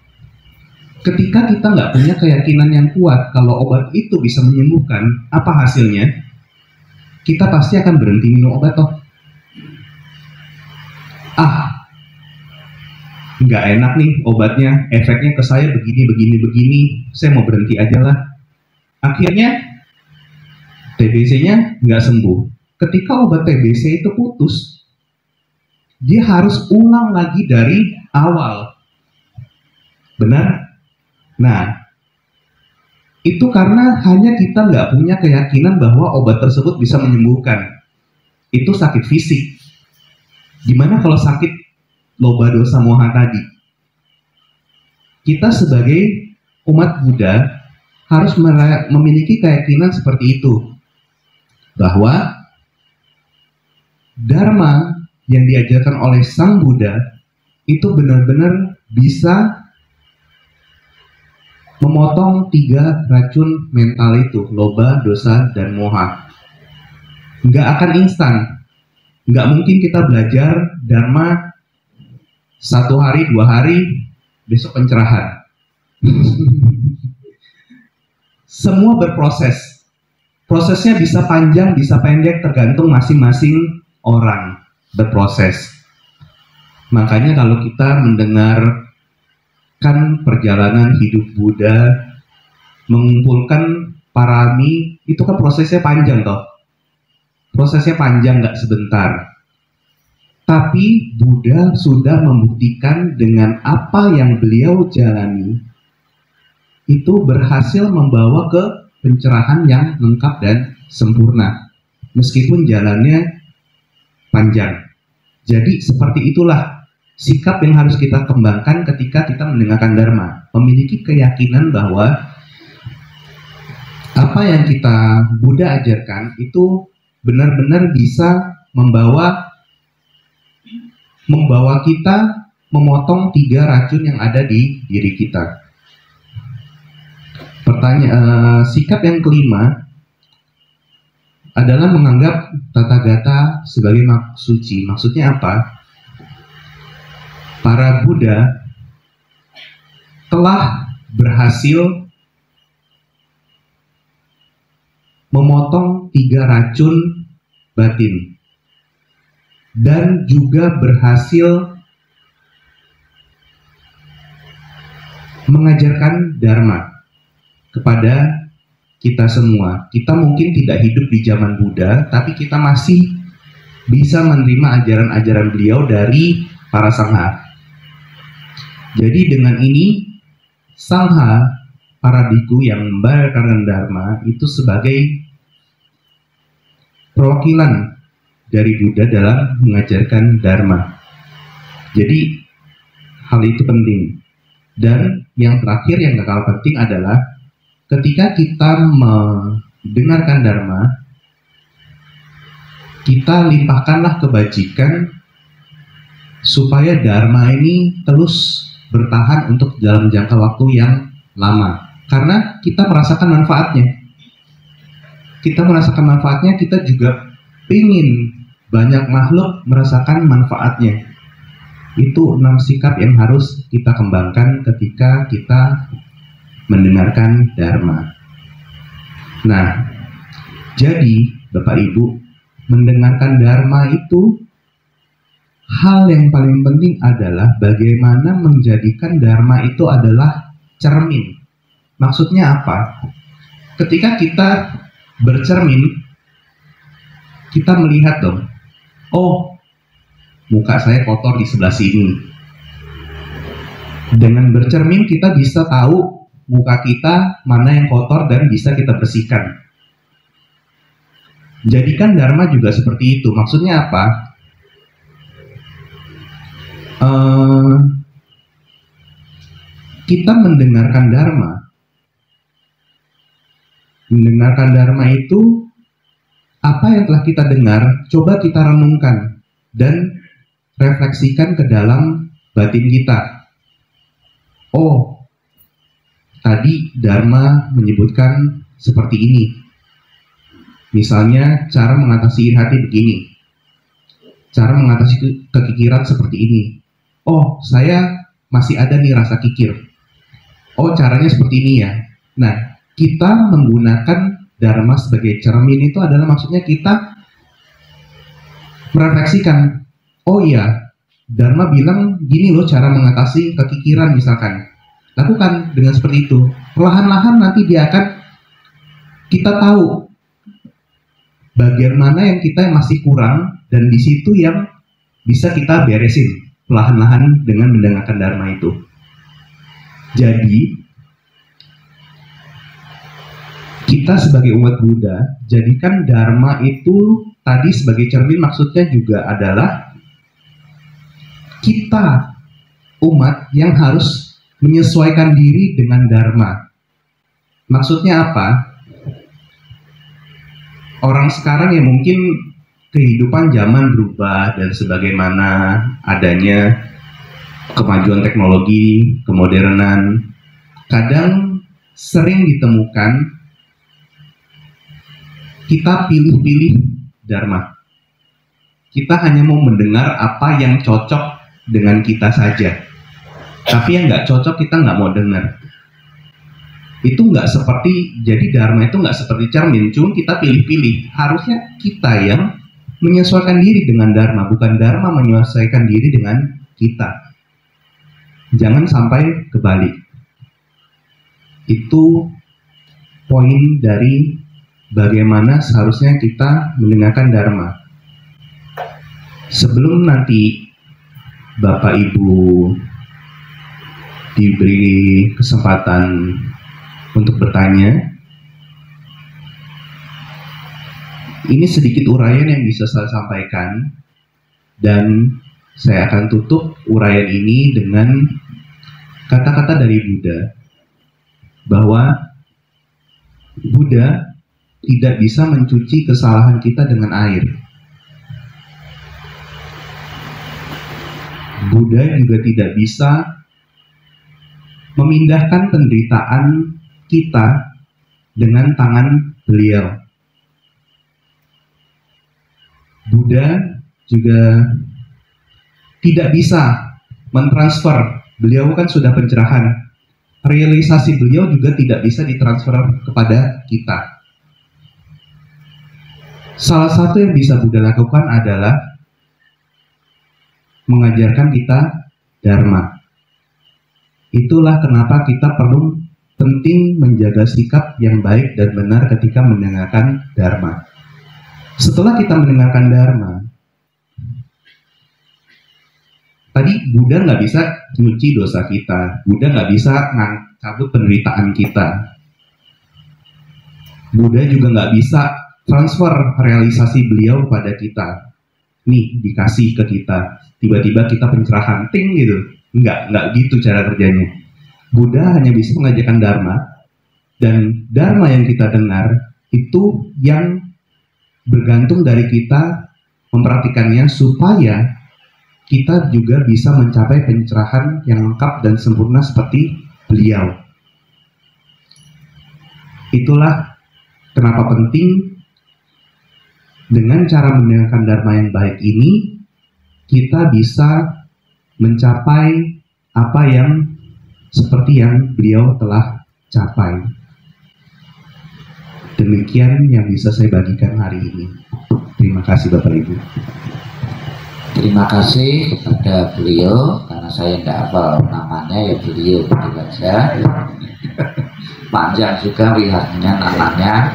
ketika kita nggak punya keyakinan yang kuat kalau obat itu bisa menyembuhkan, apa hasilnya? Kita pasti akan berhenti minum obat toh. Nggak enak nih obatnya, efeknya ke saya begini, saya mau berhenti aja lah. Akhirnya TBC-nya nggak sembuh. Ketika obat TBC itu putus, dia harus ulang lagi dari awal. Benar? Nah, itu karena hanya kita nggak punya keyakinan bahwa obat tersebut bisa menyembuhkan. Itu sakit fisik. Gimana kalau sakit loba dosa moha tadi? Kita sebagai umat Buddha harus memiliki keyakinan seperti itu, bahwa Dharma yang diajarkan oleh Sang Buddha itu benar-benar bisa memotong 3 racun mental itu, loba, dosa, dan moha. Nggak akan instan. Nggak mungkin kita belajar Dharma 1 hari, 2 hari, besok pencerahan. Semua berproses. Prosesnya bisa panjang, bisa pendek, tergantung masing-masing orang berproses. Makanya kalau kita mendengarkan perjalanan hidup Buddha, mengumpulkan parami, itu kan prosesnya panjang toh. Prosesnya panjang, nggak sebentar. Tapi Buddha sudah membuktikan dengan apa yang beliau jalani, itu berhasil membawa ke pencerahan yang lengkap dan sempurna. Meskipun jalannya panjang. Jadi seperti itulah sikap yang harus kita kembangkan ketika kita mendengarkan Dharma. Memiliki keyakinan bahwa apa yang kita Buddha ajarkan itu benar-benar bisa membawa kita memotong 3 racun yang ada di diri kita. Sikap yang kelima adalah menganggap Tathagata sebagai suci. Maksudnya apa? Para Buddha telah berhasil memotong 3 racun batin dan juga berhasil mengajarkan Dharma kepada kita semua. Kita mungkin tidak hidup di zaman Buddha, tapi kita masih bisa menerima ajaran-ajaran beliau dari para sangha. Jadi dengan ini, sangha, para biku yang membawakan Dharma itu sebagai perwakilan dari Buddha dalam mengajarkan Dharma. Jadi hal itu penting. Dan yang terakhir yang gak kalah penting adalah ketika kita mendengarkan Dharma, kita limpahkanlah kebajikan supaya Dharma ini terus bertahan untuk dalam jangka waktu yang lama. Karena kita merasakan manfaatnya. Kita merasakan manfaatnya, kita juga ingin banyak makhluk merasakan manfaatnya. Itu 6 sikap yang harus kita kembangkan ketika kita mendengarkan Dharma. Nah, jadi Bapak Ibu, mendengarkan Dharma itu hal yang paling penting adalah bagaimana menjadikan Dharma itu adalah cermin. Maksudnya apa? Ketika kita bercermin, kita melihat dong, oh, muka saya kotor di sebelah sini. Dengan bercermin kita bisa tahu muka kita mana yang kotor dan bisa kita bersihkan. Jadikan Dharma juga seperti itu. Maksudnya apa? Kita mendengarkan Dharma itu, apa yang telah kita dengar, coba kita renungkan dan refleksikan ke dalam batin kita. Oh, tadi Dharma menyebutkan seperti ini. Misalnya cara mengatasi iri hati begini, cara mengatasi kekikiran seperti ini. Oh, saya masih ada nih rasa kikir. Oh, caranya seperti ini ya. Nah, kita menggunakan Dharma sebagai cermin itu adalah maksudnya kita merefleksikan. Oh iya, Dharma bilang gini loh cara mengatasi kekikiran misalkan. Lakukan dengan seperti itu. Perlahan-lahan nanti dia akan, kita tahu bagian mana yang kita masih kurang dan di situ yang bisa kita beresin perlahan-lahan dengan mendengarkan Dharma itu. Jadi kita sebagai umat Buddha, jadikan Dharma itu tadi sebagai cermin, maksudnya juga adalah kita umat yang harus menyesuaikan diri dengan Dharma. Maksudnya apa? Orang sekarang yang mungkin kehidupan zaman berubah dan sebagaimana adanya kemajuan teknologi, kemodernan, kadang sering ditemukan kita pilih-pilih Dharma. Kita hanya mau mendengar apa yang cocok dengan kita saja. Tapi yang nggak cocok kita nggak mau dengar. Itu nggak seperti, jadi Dharma itu nggak seperti cermin, cuma kita pilih-pilih. Harusnya kita yang menyesuaikan diri dengan Dharma, bukan Dharma menyesuaikan diri dengan kita. Jangan sampai kebalik. Itu poin dari bagaimana seharusnya kita mendengarkan Dharma. Sebelum nanti Bapak Ibu diberi kesempatan untuk bertanya, ini sedikit uraian yang bisa saya sampaikan, dan saya akan tutup uraian ini dengan kata-kata dari Buddha, bahwa Buddha tidak bisa mencuci kesalahan kita dengan air. Buddha juga tidak bisa memindahkan penderitaan kita dengan tangan beliau. Buddha juga tidak bisa mentransfer, beliau kan sudah pencerahan, realisasi beliau juga tidak bisa ditransfer kepada kita. Salah satu yang bisa Buddha lakukan adalah mengajarkan kita Dharma. Itulah kenapa kita perlu penting menjaga sikap yang baik dan benar ketika mendengarkan Dharma. Setelah kita mendengarkan Dharma, tadi Buddha nggak bisa nyuci dosa kita, Buddha nggak bisa cabut penderitaan kita, Buddha juga nggak bisa transfer realisasi beliau kepada kita. Nih dikasih ke kita, tiba-tiba kita pencerahan, ting gitu. Nggak gitu cara kerjanya. Buddha hanya bisa mengajarkan Dharma, dan Dharma yang kita dengar itu yang bergantung dari kita memperhatikannya supaya kita juga bisa mencapai pencerahan yang lengkap dan sempurna seperti beliau. Itulah kenapa penting dengan cara mendengarkan Dharma yang baik ini, kita bisa mencapai apa yang seperti yang beliau telah capai. Demikian yang bisa saya bagikan hari ini. Terima kasih Bapak Ibu. Terima kasih kepada beliau, karena saya tidak hafal namanya, ya beliau begitu saja. Panjang juga lihatnya namanya.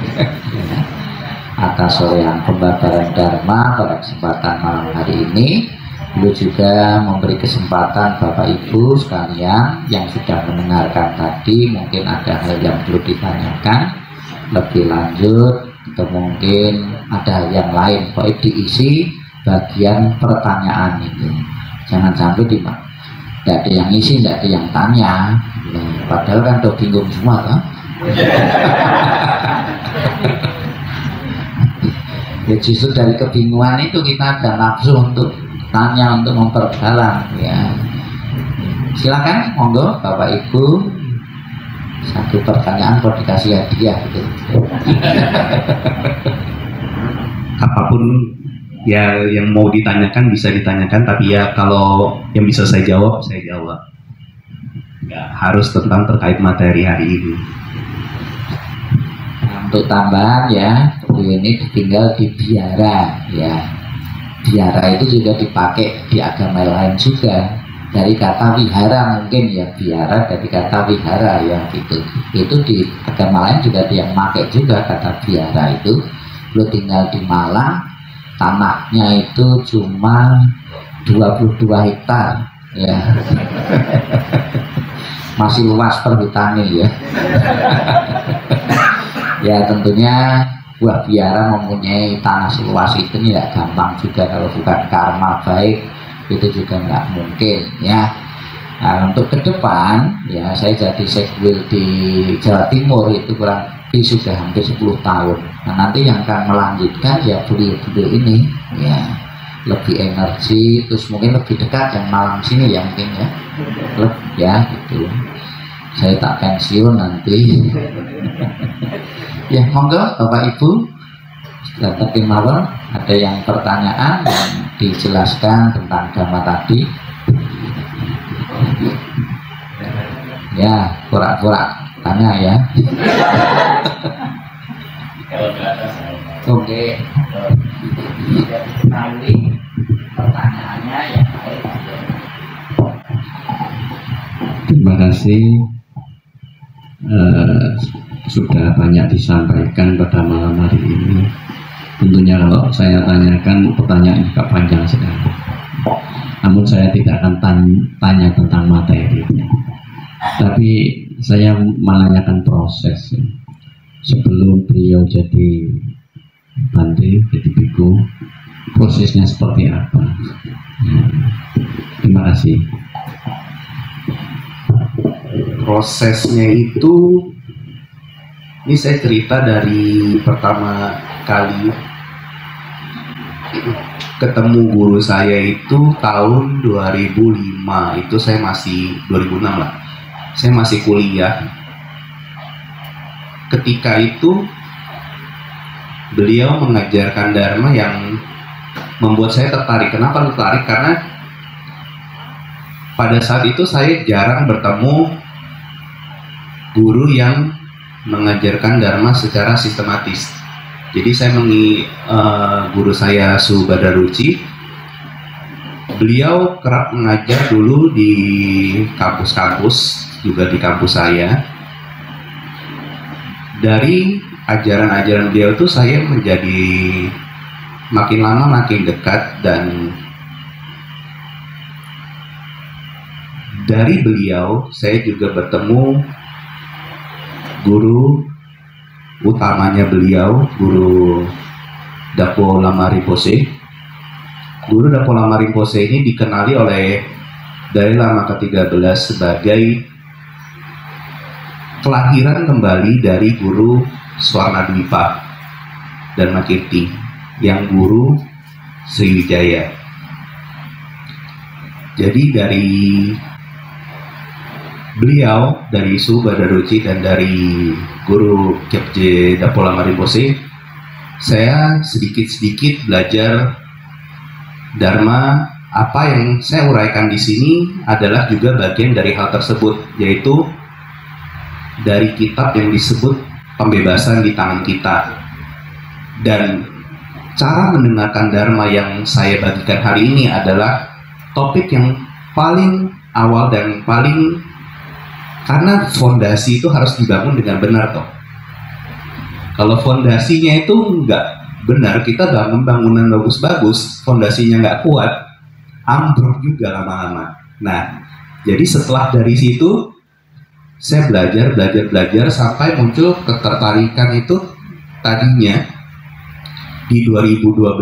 Atas sorean pembabaran Dharma pada kesempatan malam hari ini, beliau juga memberi kesempatan Bapak Ibu sekalian yang sudah mendengarkan tadi, mungkin ada hal yang perlu ditanyakan lebih lanjut, atau mungkin ada hal yang lain, pokoknya diisi bagian pertanyaan itu. Jangan sampai tidak ada yang isi, tidak ada yang tanya, padahal kan udah bingung semua kan. Ya justru dari kebingungan itu kita ada nafsu untuk tanya, untuk memperdalam ya. Silakan monggo Bapak Ibu, satu pertanyaan kalau dikasih hadiah gitu. Apapun ya yang mau ditanyakan bisa ditanyakan, tapi ya kalau yang bisa saya jawab, saya jawab. Nggak harus tentang terkait materi hari ini. Untuk tambahan ya, ini tinggal di biara ya. Biara itu juga dipakai di agama lain juga. Dari kata wihara mungkin ya, biara dari kata wihara ya gitu. Itu di agama lain juga dia pakai juga kata biara itu. Lu tinggal di Malang, tanahnya itu cuma 22 hektar ya. Masih luas perhutannya ya. Ya tentunya buah biara mempunyai tanah seluas itu tidak gampang juga, kalau bukan karma baik itu juga nggak mungkin ya. Nah, untuk ke depan ya, saya jadi sekwil di Jawa Timur itu kurang lebih sudah hampir 10 tahun. Nah nanti yang akan melanjutkan ya beliau-beliau ini ya, lebih energi, terus mungkin lebih dekat yang Malang sini ya mungkin ya, ya gitu. Saya tak pensiun nanti. Ya monggo Bapak Ibu, tapi mawon ada yang pertanyaan yang dijelaskan tentang Dhamma tadi. Ya pura-pura tanya ya. Oke, nanti pertanyaannya yang baik. Terima kasih. Sudah banyak disampaikan pada malam hari ini. Tentunya kalau saya tanyakan, pertanyaan juga panjang sekali. Namun saya tidak akan tanya tentang materi, tapi saya menanyakan proses. Sebelum beliau jadi bante, jadi biku, prosesnya seperti apa? Terima kasih. Prosesnya itu Ini saya cerita dari pertama kali ketemu guru saya itu tahun 2005. Itu saya masih 2006 lah. Saya masih kuliah. Ketika itu beliau mengajarkan dharma yang membuat saya tertarik. Kenapa tertarik? Karena pada saat itu saya jarang bertemu guru yang mengajarkan dharma secara sistematis. Jadi saya guru saya Su Badaruci, beliau kerap mengajar dulu di kampus-kampus, juga di kampus saya. Dari ajaran-ajaran beliau itu saya menjadi makin lama makin dekat, dan dari beliau saya juga bertemu guru utamanya beliau, Guru Dapo Lama Rinpoche. Guru Dapo Lama Rinpoche ini dikenali oleh Dalai Lama ke-13 sebagai kelahiran kembali dari Guru Swarnadwipa dan Makirti, yang Guru Sriwijaya. Jadi dari beliau, dari Su Badaruci dan dari Guru Kyabje Dapo Lama Rinpoche, saya sedikit-sedikit belajar dharma. Apa yang saya uraikan di sini adalah juga bagian dari hal tersebut, yaitu dari kitab yang disebut Pembebasan di Tangan Kita. Dan cara mendengarkan dharma yang saya bagikan hari ini adalah topik yang paling awal dan paling, karena fondasi itu harus dibangun dengan benar toh. Kalau fondasinya itu nggak benar, kita bangun bangunan bagus-bagus, fondasinya nggak kuat, ambruk juga lama-lama. Nah, jadi setelah dari situ saya belajar sampai muncul ketertarikan itu. Tadinya di 2012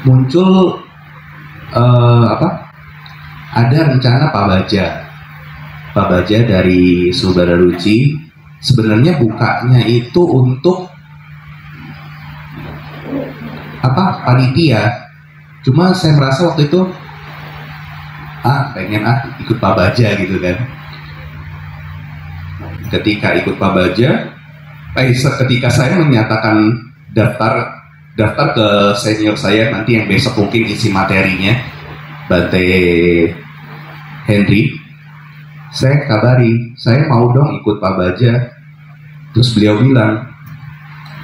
muncul ada rencana Pak Baja dari Su Badaruci. Sebenarnya bukanya itu untuk panitia. Cuma saya merasa waktu itu pengen ikut Pak Baja gitu kan. Ketika ikut Pak Baja, ketika saya menyatakan daftar ke senior saya nanti yang besok mungkin isi materinya, Bante Henry, saya kabari, saya mau dong ikut Pak Baja. Terus beliau bilang,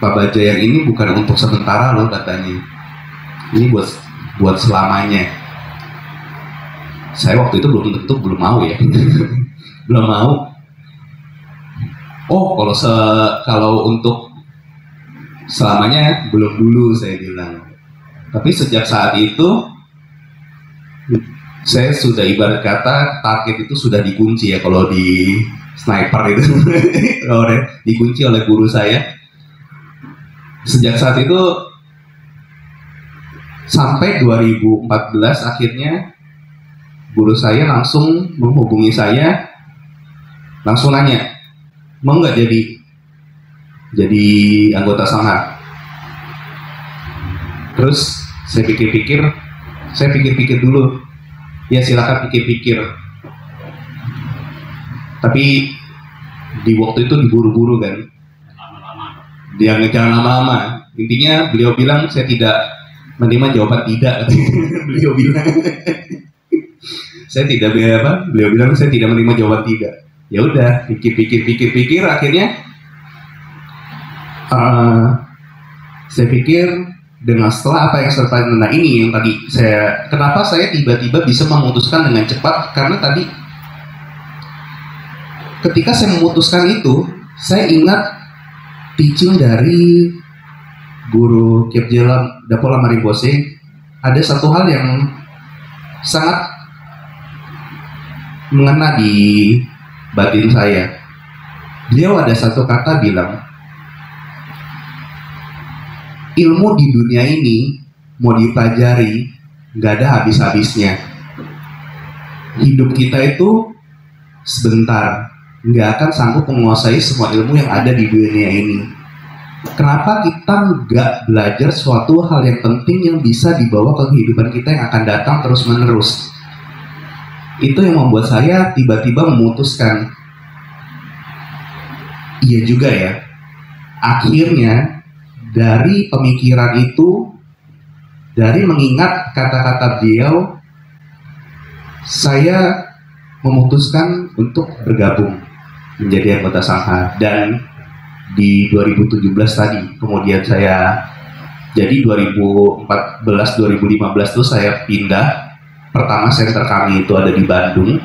Pak Baja yang ini bukan untuk sementara loh katanya, ini buat selamanya. Saya waktu itu belum mau ya. Belum mau. Oh, kalau untuk selamanya belum dulu, saya bilang. Tapi sejak saat itu saya sudah ibarat kata target itu sudah dikunci ya, kalau di sniper itu dikunci oleh guru saya. Sejak saat itu sampai 2014 akhirnya guru saya langsung menghubungi saya, langsung nanya, mau nggak jadi anggota sangha. Terus saya pikir-pikir dulu. Ya silakan pikir-pikir. Tapi di waktu itu diburu-buru kan. Dia jangan lama-lama. Intinya beliau bilang saya tidak menerima jawaban tidak. Beliau bilang saya tidak beliau bilang saya tidak menerima jawaban tidak. Ya udah, pikir akhirnya saya pikir dengan setelah apa yang saya tentang ini yang tadi kenapa saya tiba-tiba bisa memutuskan dengan cepat, karena tadi ketika saya memutuskan itu saya ingat teaching dari Guru Kyabje Dapo Lama Rinpoche. Ada satu hal yang sangat mengena di batin saya. Beliau ada satu kata bilang, ilmu di dunia ini mau dipelajari nggak ada habis-habisnya. Hidup kita itu sebentar, nggak akan sanggup menguasai semua ilmu yang ada di dunia ini. Kenapa kita nggak belajar suatu hal yang penting yang bisa dibawa ke kehidupan kita yang akan datang terus menerus? Itu yang membuat saya tiba-tiba memutuskan, iya juga ya. Akhirnya dari pemikiran itu, dari mengingat kata-kata beliau, saya memutuskan untuk bergabung menjadi anggota Sangha. Dan di 2017 tadi, kemudian saya, jadi 2014-2015 itu saya pindah. Pertama center kami itu ada di Bandung,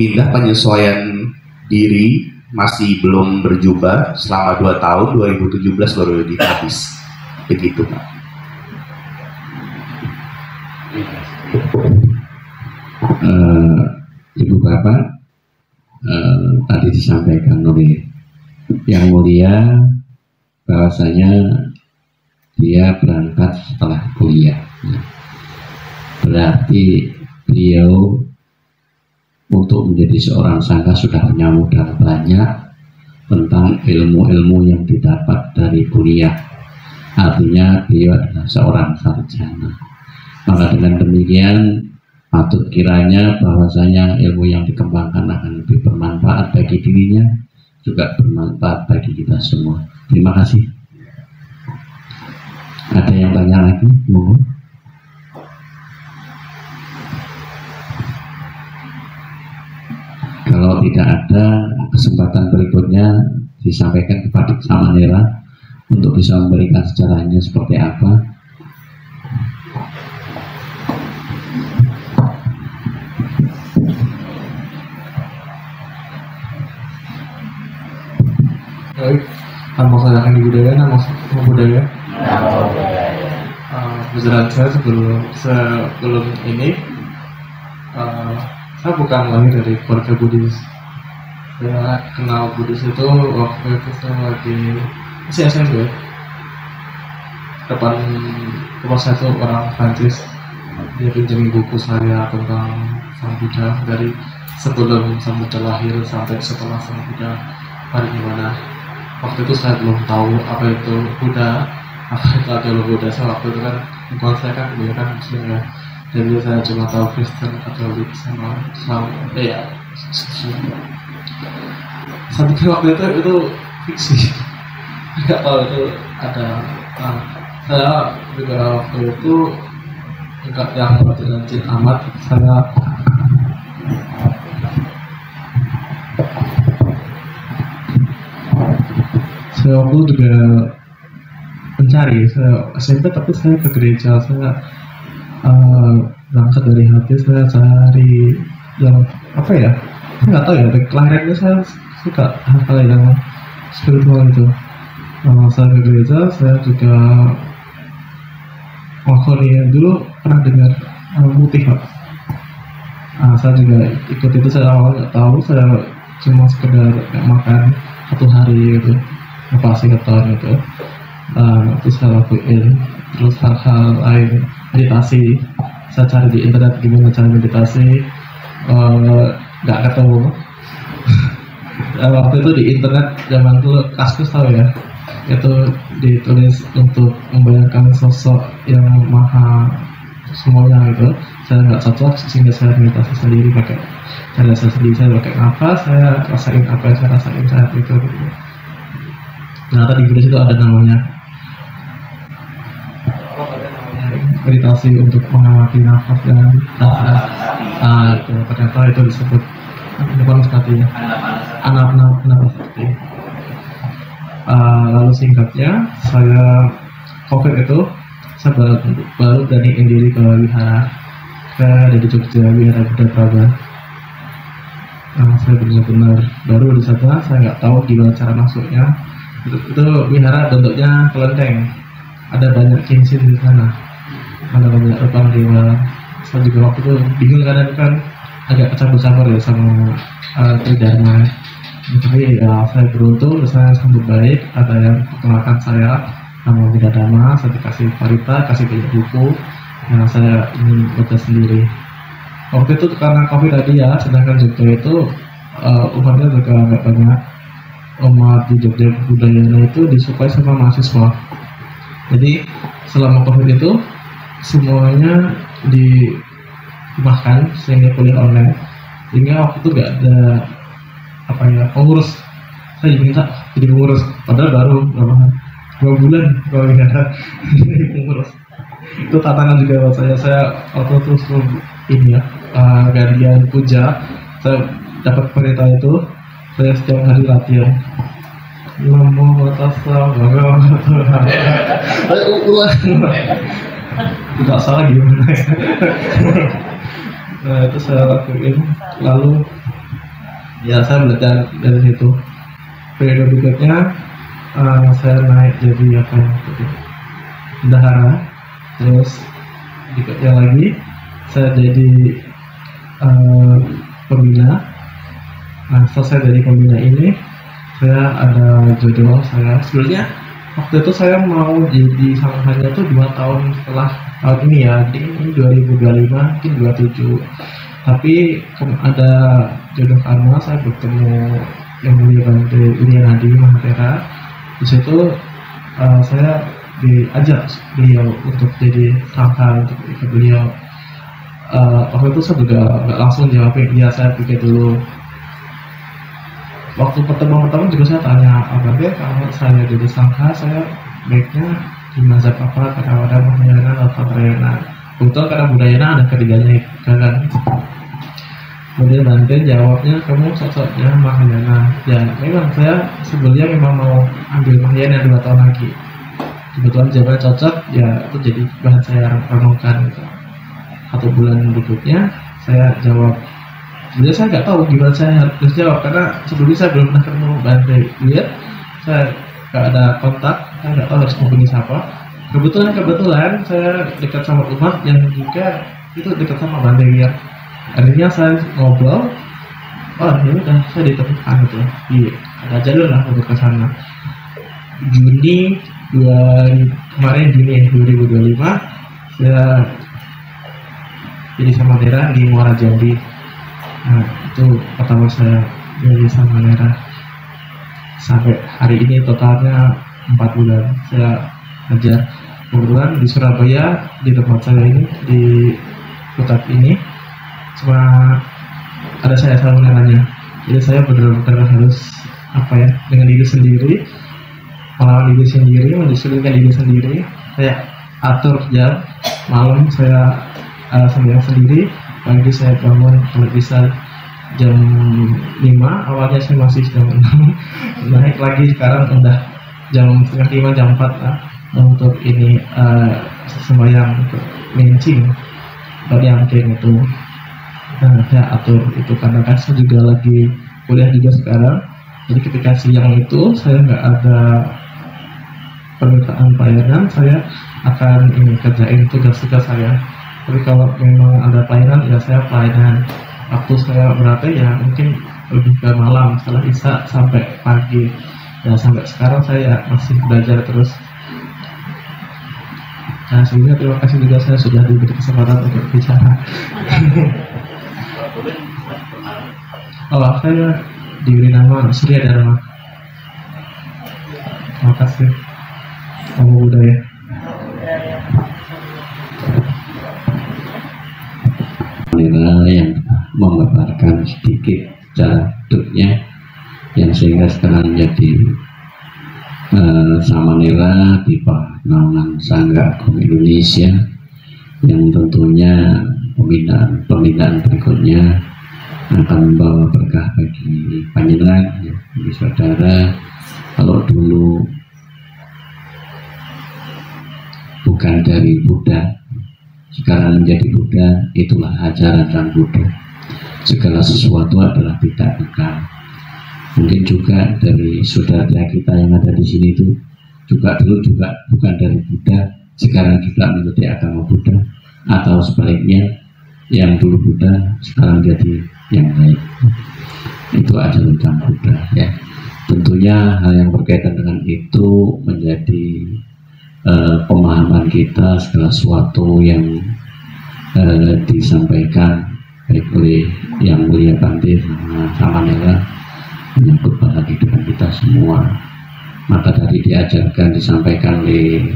pindah penyesuaian diri, masih belum berjubah selama 2 tahun, 2017 baru habis. Begitu Pak. Ibu Bapak, tadi disampaikan oleh Yang Mulia bahwasanya dia berangkat setelah kuliah. Berarti beliau untuk menjadi seorang sangha sudah punya modal banyak tentang ilmu-ilmu yang didapat dari kuliah. Artinya beliau adalah seorang sarjana. Maka dengan demikian patut kiranya bahwasanya ilmu yang dikembangkan akan lebih bermanfaat bagi dirinya, juga bermanfaat bagi kita semua. Terima kasih. Ada yang tanya lagi? Mohon. Kalau tidak ada, kesempatan berikutnya disampaikan kepada Samanera untuk bisa memberikan sejarahnya seperti apa. Baik, nama saya Kang Budaya, nama budaya. Kebetulan saya sebelum ini saya bukan lahir dari keluarga Buddhis. Saya kenal Buddhis itu waktu itu saya lagi masih SMP. Depan rumah saya itu orang Prancis, dia pinjami buku saya tentang Sang Buddha dari sebelum Sang Buddha lahir sampai setelah Sang Buddha hari gimana. Waktu itu saya belum tahu apa itu Buddha, apa itu adalah Buddha. Saya waktu itu kan lingkungan saya kan kebanyakan Muslim ya. Jadi saya cuma tahu Kristen, Katolik, sama Islam. Saya pikir waktu itu fiksi. Nggak tahu itu ada. Saya juga waktu itu enggak yang rajin amat. Saya waktu itu juga mencari. Saya SMP tapi saya ke gereja. Saya berangkat dari hati, saya cari yang apa ya, saya nggak tahu ya, dari kelahirannya saya suka hal-hal yang spiritual itu. Saya ke gereja, saya juga dulu pernah dengar putih Pak. Saya juga ikut itu. Saya awal nggak tahu, saya cuma sekedar makan satu hari gitu, nafasi keton gitu. Itu saya lakuin. Terus hal-hal lain, meditasi, saya cari di internet gimana cara meditasi, nggak ketemu. Waktu itu di internet zaman dulu Kaskus tahu ya, itu ditulis untuk membayangkan sosok yang maha semuanya gitu. Saya nggak cocok sehingga saya meditasi sendiri pakai cara saya sendiri. Saya pakai nafas, saya rasain apa yang saya rasain saat itu gitu. Ternyata di Buddhis itu ada namanya meditasi untuk mengamati nafas dan ternyata itu disebut bukan sekali ya, anapasati. Lalu singkatnya, saya COVID itu saya baru beraniin diri ke wihara, ada di Jogja, Wihara Buddha Praga. Saya benar-benar baru di sana, saya nggak tahu gimana cara masuknya. Itu wihara bentuknya kelenteng, ada banyak cincin di sana, ada banyak rupang dewa. Saya juga waktu itu bingung kadang kan agak kecampur-campur ya sama Tridharma. Tapi saya beruntung, saya sambut baik, ada yang perkenalkan saya nama Buddha Dhamma, saya dikasih parita, kasih banyak buku yang saya ingin baca sendiri. Waktu itu karena COVID tadi ya, sedangkan Jogja itu umatnya juga nggak banyak. Umat di Jogja budayanya itu disukai sama mahasiswa. Jadi selama COVID itu semuanya dirumahkan sehingga kuliah online, sehingga waktu itu nggak ada pengurus. Saya diminta jadi pengurus, padahal baru dua bulan kalau ada jadi pengurus. Itu tantangan juga buat saya. Saya waktu itu gantian puja. Saya dapat perintah itu, saya setiap hari latihan. Namo tassa bhagavato tidak salah gimana ya. Nah itu saya lakuin, lalu ya saya belajar dari situ. Periode berikutnya saya naik jadi bendahara, terus berikutnya lagi saya jadi pembina. Nah selesai dari pembina ini, saya ada jodoh. Saya sebenarnya waktu itu saya mau jadi sanghanya tuh 2 tahun setelah tahun ini ya, jadi ini 2025 mungkin 27. Tapi ada jodoh karma, saya bertemu yang mulia Bante Ulia Nadi Mahatera. Di situ saya diajak beliau untuk jadi sangha, untuk ikut beliau. Waktu itu saya juga nggak langsung jawabin, ya saya pikir dulu. Waktu pertemuan pertama juga saya tanya, kalau saya jadi sangha, saya baiknya di mazhab apa, Theravada, Mahayana, atau Parayana. Kebetulan karena budayana ada ketiganya kan. Kemudian Bante jawabnya, kamu cocoknya Mahayana. Ya memang saya sebelumnya memang mau ambil Mahayana 2 tahun lagi. Kebetulan jawabannya cocok, ya itu jadi bahan saya renungkan gitu. 1 bulan berikutnya saya jawab. Sebenarnya saya nggak tahu gimana saya harus jawab, karena sebelumnya saya belum pernah ketemu Bante. Lihat, saya nggak ada kontak, saya nggak tahu harus menghubungi siapa. Kebetulan saya dekat sama umat yang juga itu dekat sama Bante ya. Akhirnya saya ngobrol, oh ya udah saya ditemukan gitu. Iya, ada jalur lah untuk ke sana. Juni 2025 saya jadi samanera di Muara Jambi. Nah, itu pertama saya jadi samanera. Sampai hari ini totalnya 4 bulan saya ajar. Kebetulan di Surabaya, di tempat saya ini, di kota ini cuma ada saya samanera. Jadi saya benar-benar harus dengan diri sendiri, melawan diri sendiri, mendisiplinkan diri sendiri. Saya atur jam, malam saya sembahyang sendiri, pagi saya bangun kalau bisa jam 5, awalnya saya masih jam 6, naik lagi sekarang udah jam setengah 5, jam 4 lah, untuk ini sembahyang untuk mencing dari yang itu. Nah, saya atur itu karena kan saya juga lagi kuliah juga sekarang. Jadi ketika siang itu saya nggak ada permintaan pelayanan, saya akan kerjain tugas-tugas saya. Tapi kalau memang ada pelayanan, ya saya pelayanan. Waktu saya berapa ya mungkin lebih ke malam, setelah Isya sampai pagi. Ya sampai sekarang saya masih belajar terus. Nah sebelumnya terima kasih juga saya sudah diberi kesempatan untuk bicara. Oh, saya diberi nama Surya Dharma. Terima kasih. Namo Buddhaya. Yang memaparkan sedikit cara hidupnya, yang sehingga sekarang menjadi samanera di naungan Sangga Agung Indonesia, yang tentunya pembinaan berikutnya akan membawa berkah bagi panjenengan, ya, bagi saudara. Kalau dulu bukan dari Buddha, sekarang menjadi Buddha, itulah ajaran Sang Buddha. Segala sesuatu adalah tidak kekal. Mungkin juga dari saudara kita yang ada di sini itu juga dulu juga bukan dari Buddha, sekarang juga menjadi agama Buddha, atau sebaliknya yang dulu Buddha sekarang jadi yang lain. Itu ajaran Sang Buddha, ya. Tentunya hal yang berkaitan dengan itu menjadi pemahaman kita, segala sesuatu yang disampaikan baik oleh Yang Mulia Bante sama Nela menyangkut pada kehidupan kita semua. Maka tadi diajarkan, disampaikan oleh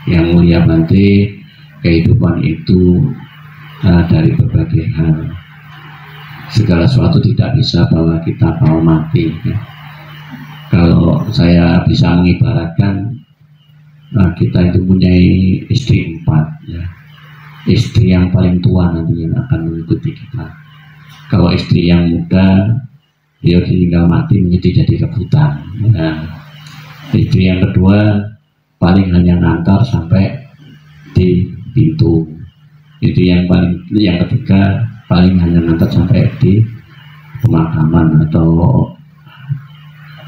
Yang Mulia Bante, kehidupan itu dari berbagai hal. Segala sesuatu tidak bisa bahwa kita mau mati. Kalau saya bisa mengibaratkan, kita itu punya istri 4 ya. Istri yang paling tua nanti yang akan mengikuti kita. Kalau istri yang muda, dia tinggal mati menjadi rebutan. Istri yang kedua paling hanya ngantar sampai di pintu. Istri yang ketiga paling hanya ngantar sampai di pemakaman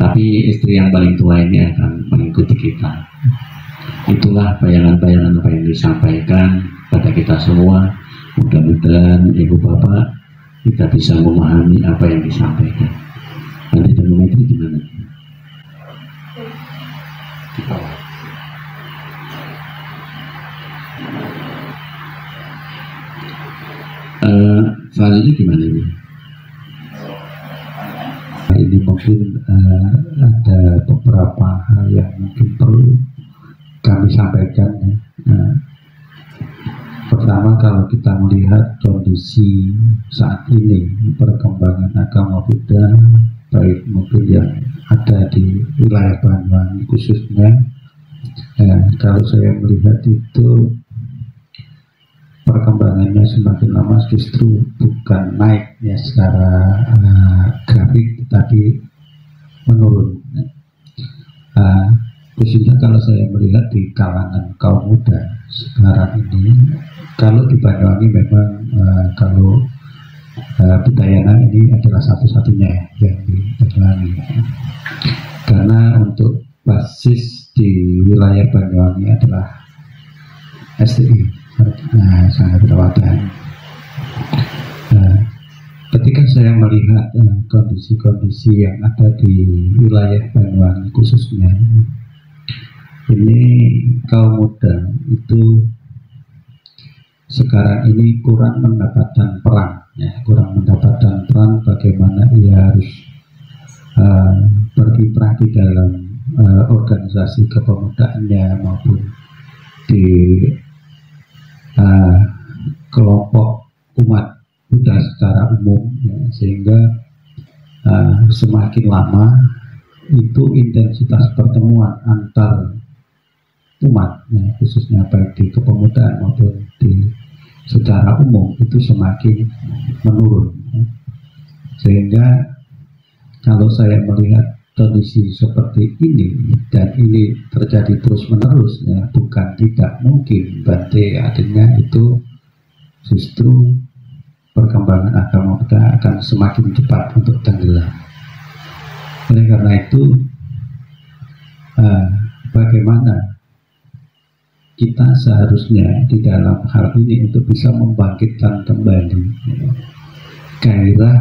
tapi istri yang paling tua ini akan mengikuti kita. Itulah bayangan-bayangan apa yang disampaikan pada kita semua. Mudah-mudahan Ibu Bapak kita bisa memahami apa yang disampaikan. Nanti dengan itu gimana? Selanjutnya gimana ini? Ini mungkin ada beberapa hal yang mungkin perlu kami sampaikan ya. Pertama, kalau kita melihat kondisi saat ini, perkembangan agama Buddha baik mungkin yang ada di wilayah Banyuwangi khususnya, kalau saya melihat itu perkembangannya semakin lama justru bukan naik ya secara grafik, tapi menurun. Khususnya kalau saya melihat di kalangan kaum muda sekarang ini, kalau di Banyuwangi memang kalau Budayana ini adalah satu-satunya yang di Banyuwangi, karena untuk basis di wilayah Banyuwangi adalah STI. Sangat berwawasan. Ketika saya melihat kondisi-kondisi yang ada di wilayah Banyuwangi khususnya, ini kaum muda itu sekarang ini kurang mendapatkan peran, kurang mendapatkan peran bagaimana ia harus berkiprah di dalam organisasi kepemudaannya maupun di kelompok umat Buddha secara umum ya, sehingga semakin lama itu intensitas pertemuan antar umat ya, khususnya baik di kepemudaan maupun di secara umum itu semakin menurun ya. Sehingga kalau saya melihat kondisi seperti ini dan ini terjadi terus menerus ya, bukan tidak mungkin Bante, artinya itu justru perkembangan agama kita akan semakin cepat untuk tenggelam. Oleh karena itu bagaimana kita seharusnya di dalam hal ini untuk bisa membangkitkan kembali gairah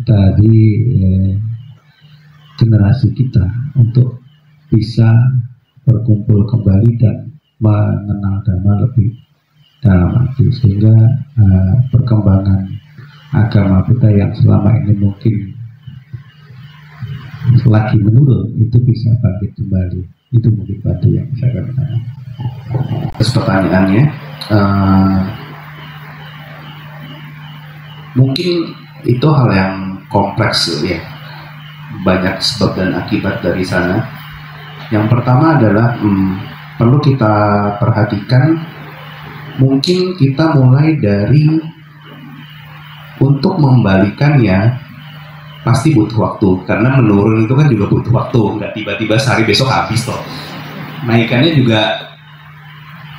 dari generasi kita untuk bisa berkumpul kembali dan mengenal Dhamma lebih dalam arti, sehingga perkembangan agama kita yang selama ini mungkin lagi menurun itu bisa bangkit kembali. Itu mungkin batu yang saya katakan. Terus pertanyaannya, mungkin itu hal yang kompleks ya, banyak sebab dan akibat dari sana. Yang pertama adalah perlu kita perhatikan, mungkin kita mulai dari untuk membalikannya pasti butuh waktu, karena menurun itu kan juga butuh waktu, nggak tiba-tiba sehari besok habis toh. Naikannya juga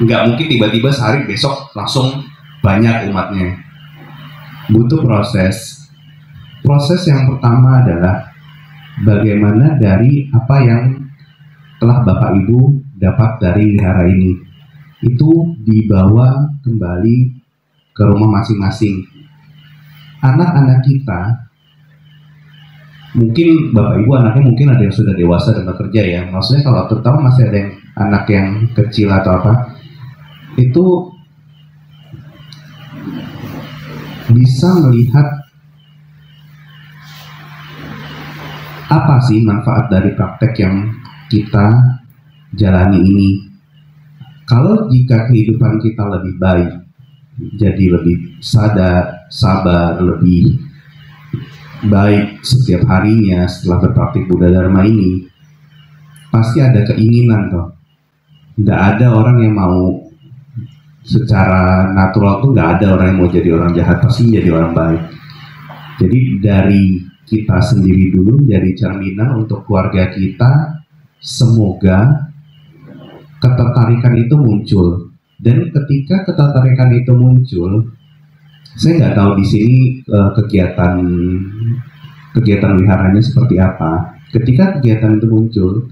nggak mungkin tiba-tiba sehari besok langsung banyak umatnya, butuh proses. Proses yang pertama adalah bagaimana dari apa yang telah Bapak Ibu dapat dari wihara ini, itu dibawa kembali ke rumah masing-masing. Anak-anak kita, mungkin Bapak Ibu anaknya mungkin ada yang sudah dewasa dan bekerja ya, maksudnya kalau terutama masih ada yang anak yang kecil atau apa, itu bisa melihat apa sih manfaat dari praktek yang kita jalani ini. Kalau jika kehidupan kita lebih baik, jadi lebih sadar, sabar, lebih baik setiap harinya setelah berpraktik Buddha Dharma ini, pasti ada keinginan toh. Nggak ada orang yang mau secara natural tuh, nggak ada orang yang mau jadi orang jahat, pasti jadi orang baik. Jadi dari kita sendiri dulu jadi cerminan untuk keluarga kita, semoga ketertarikan itu muncul. Dan ketika ketertarikan itu muncul, saya nggak tahu di sini kegiatan wiharanya seperti apa. Ketika kegiatan itu muncul,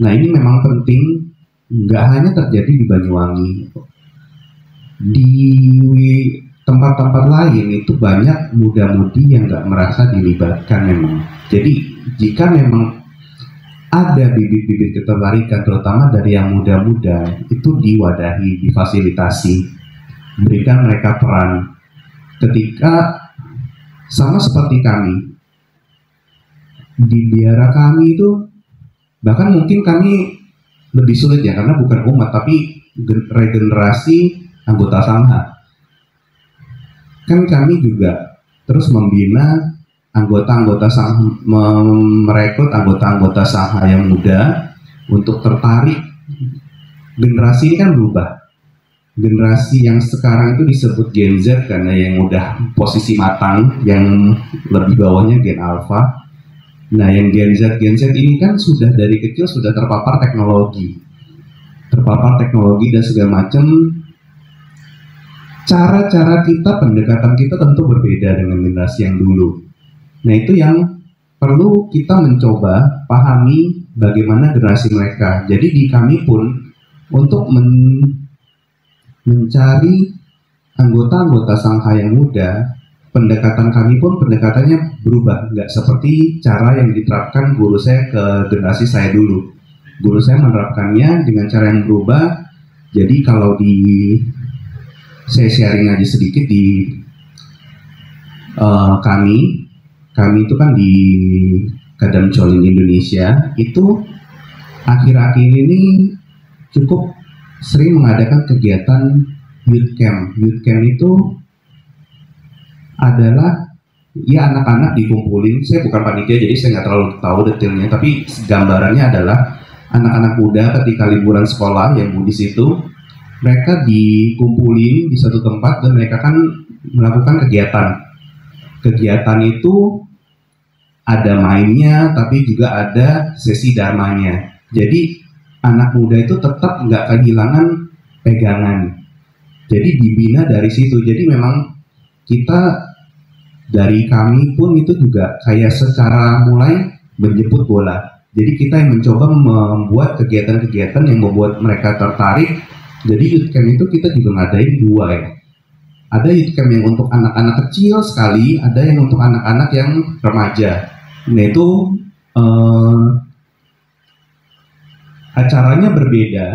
nah ini memang penting, nggak hanya terjadi di Banyuwangi, di tempat-tempat lain itu banyak muda-mudi yang nggak merasa dilibatkan memang. Jadi jika memang ada bibit-bibit ketertarikan, terutama dari yang muda-muda, itu diwadahi, difasilitasi, berikan mereka peran. Ketika sama seperti kami di biara kami itu, bahkan mungkin kami lebih sulit ya, karena bukan umat tapi regenerasi anggota sangha. Kan kami juga terus membina anggota-anggota sangha, merekrut anggota-anggota sangha yang muda untuk tertarik. Generasi ini kan berubah. Generasi yang sekarang itu disebut Gen Z karena yang udah posisi matang, yang lebih bawahnya Gen Alpha. Nah, yang Gen Z ini kan sudah dari kecil sudah terpapar teknologi dan segala macam. Cara-cara kita, pendekatan kita tentu berbeda dengan generasi yang dulu. Nah, itu yang perlu kita mencoba pahami bagaimana generasi mereka. Jadi di kami pun untuk mencari anggota-anggota sangha yang muda, pendekatan kami pun pendekatannya berubah. Nggak seperti cara yang diterapkan guru saya ke generasi saya dulu. Guru saya menerapkannya dengan cara yang berubah. Jadi kalau saya sharing aja sedikit di kami itu kan di Kadam Cholin Indonesia itu akhir-akhir ini cukup sering mengadakan kegiatan youth camp. Youth camp itu adalah ya anak-anak dikumpulin. Saya bukan panitia jadi saya nggak terlalu tahu detailnya, tapi gambarannya adalah anak-anak muda ketika liburan sekolah yang Buddhis itu, mereka dikumpulin di satu tempat dan mereka kan melakukan kegiatan. Kegiatan itu ada mainnya, tapi juga ada sesi dharmanya. Jadi anak muda itu tetap nggak kehilangan pegangan. Jadi dibina dari situ. Jadi memang kita dari kami pun itu juga kayak secara mulai menjemput bola. Jadi kita yang mencoba membuat kegiatan-kegiatan yang membuat mereka tertarik. Jadi youth camp itu kita juga ngadain dua ya. Ada youth camp yang untuk anak-anak kecil sekali, ada yang untuk anak-anak yang remaja. Nah itu acaranya berbeda,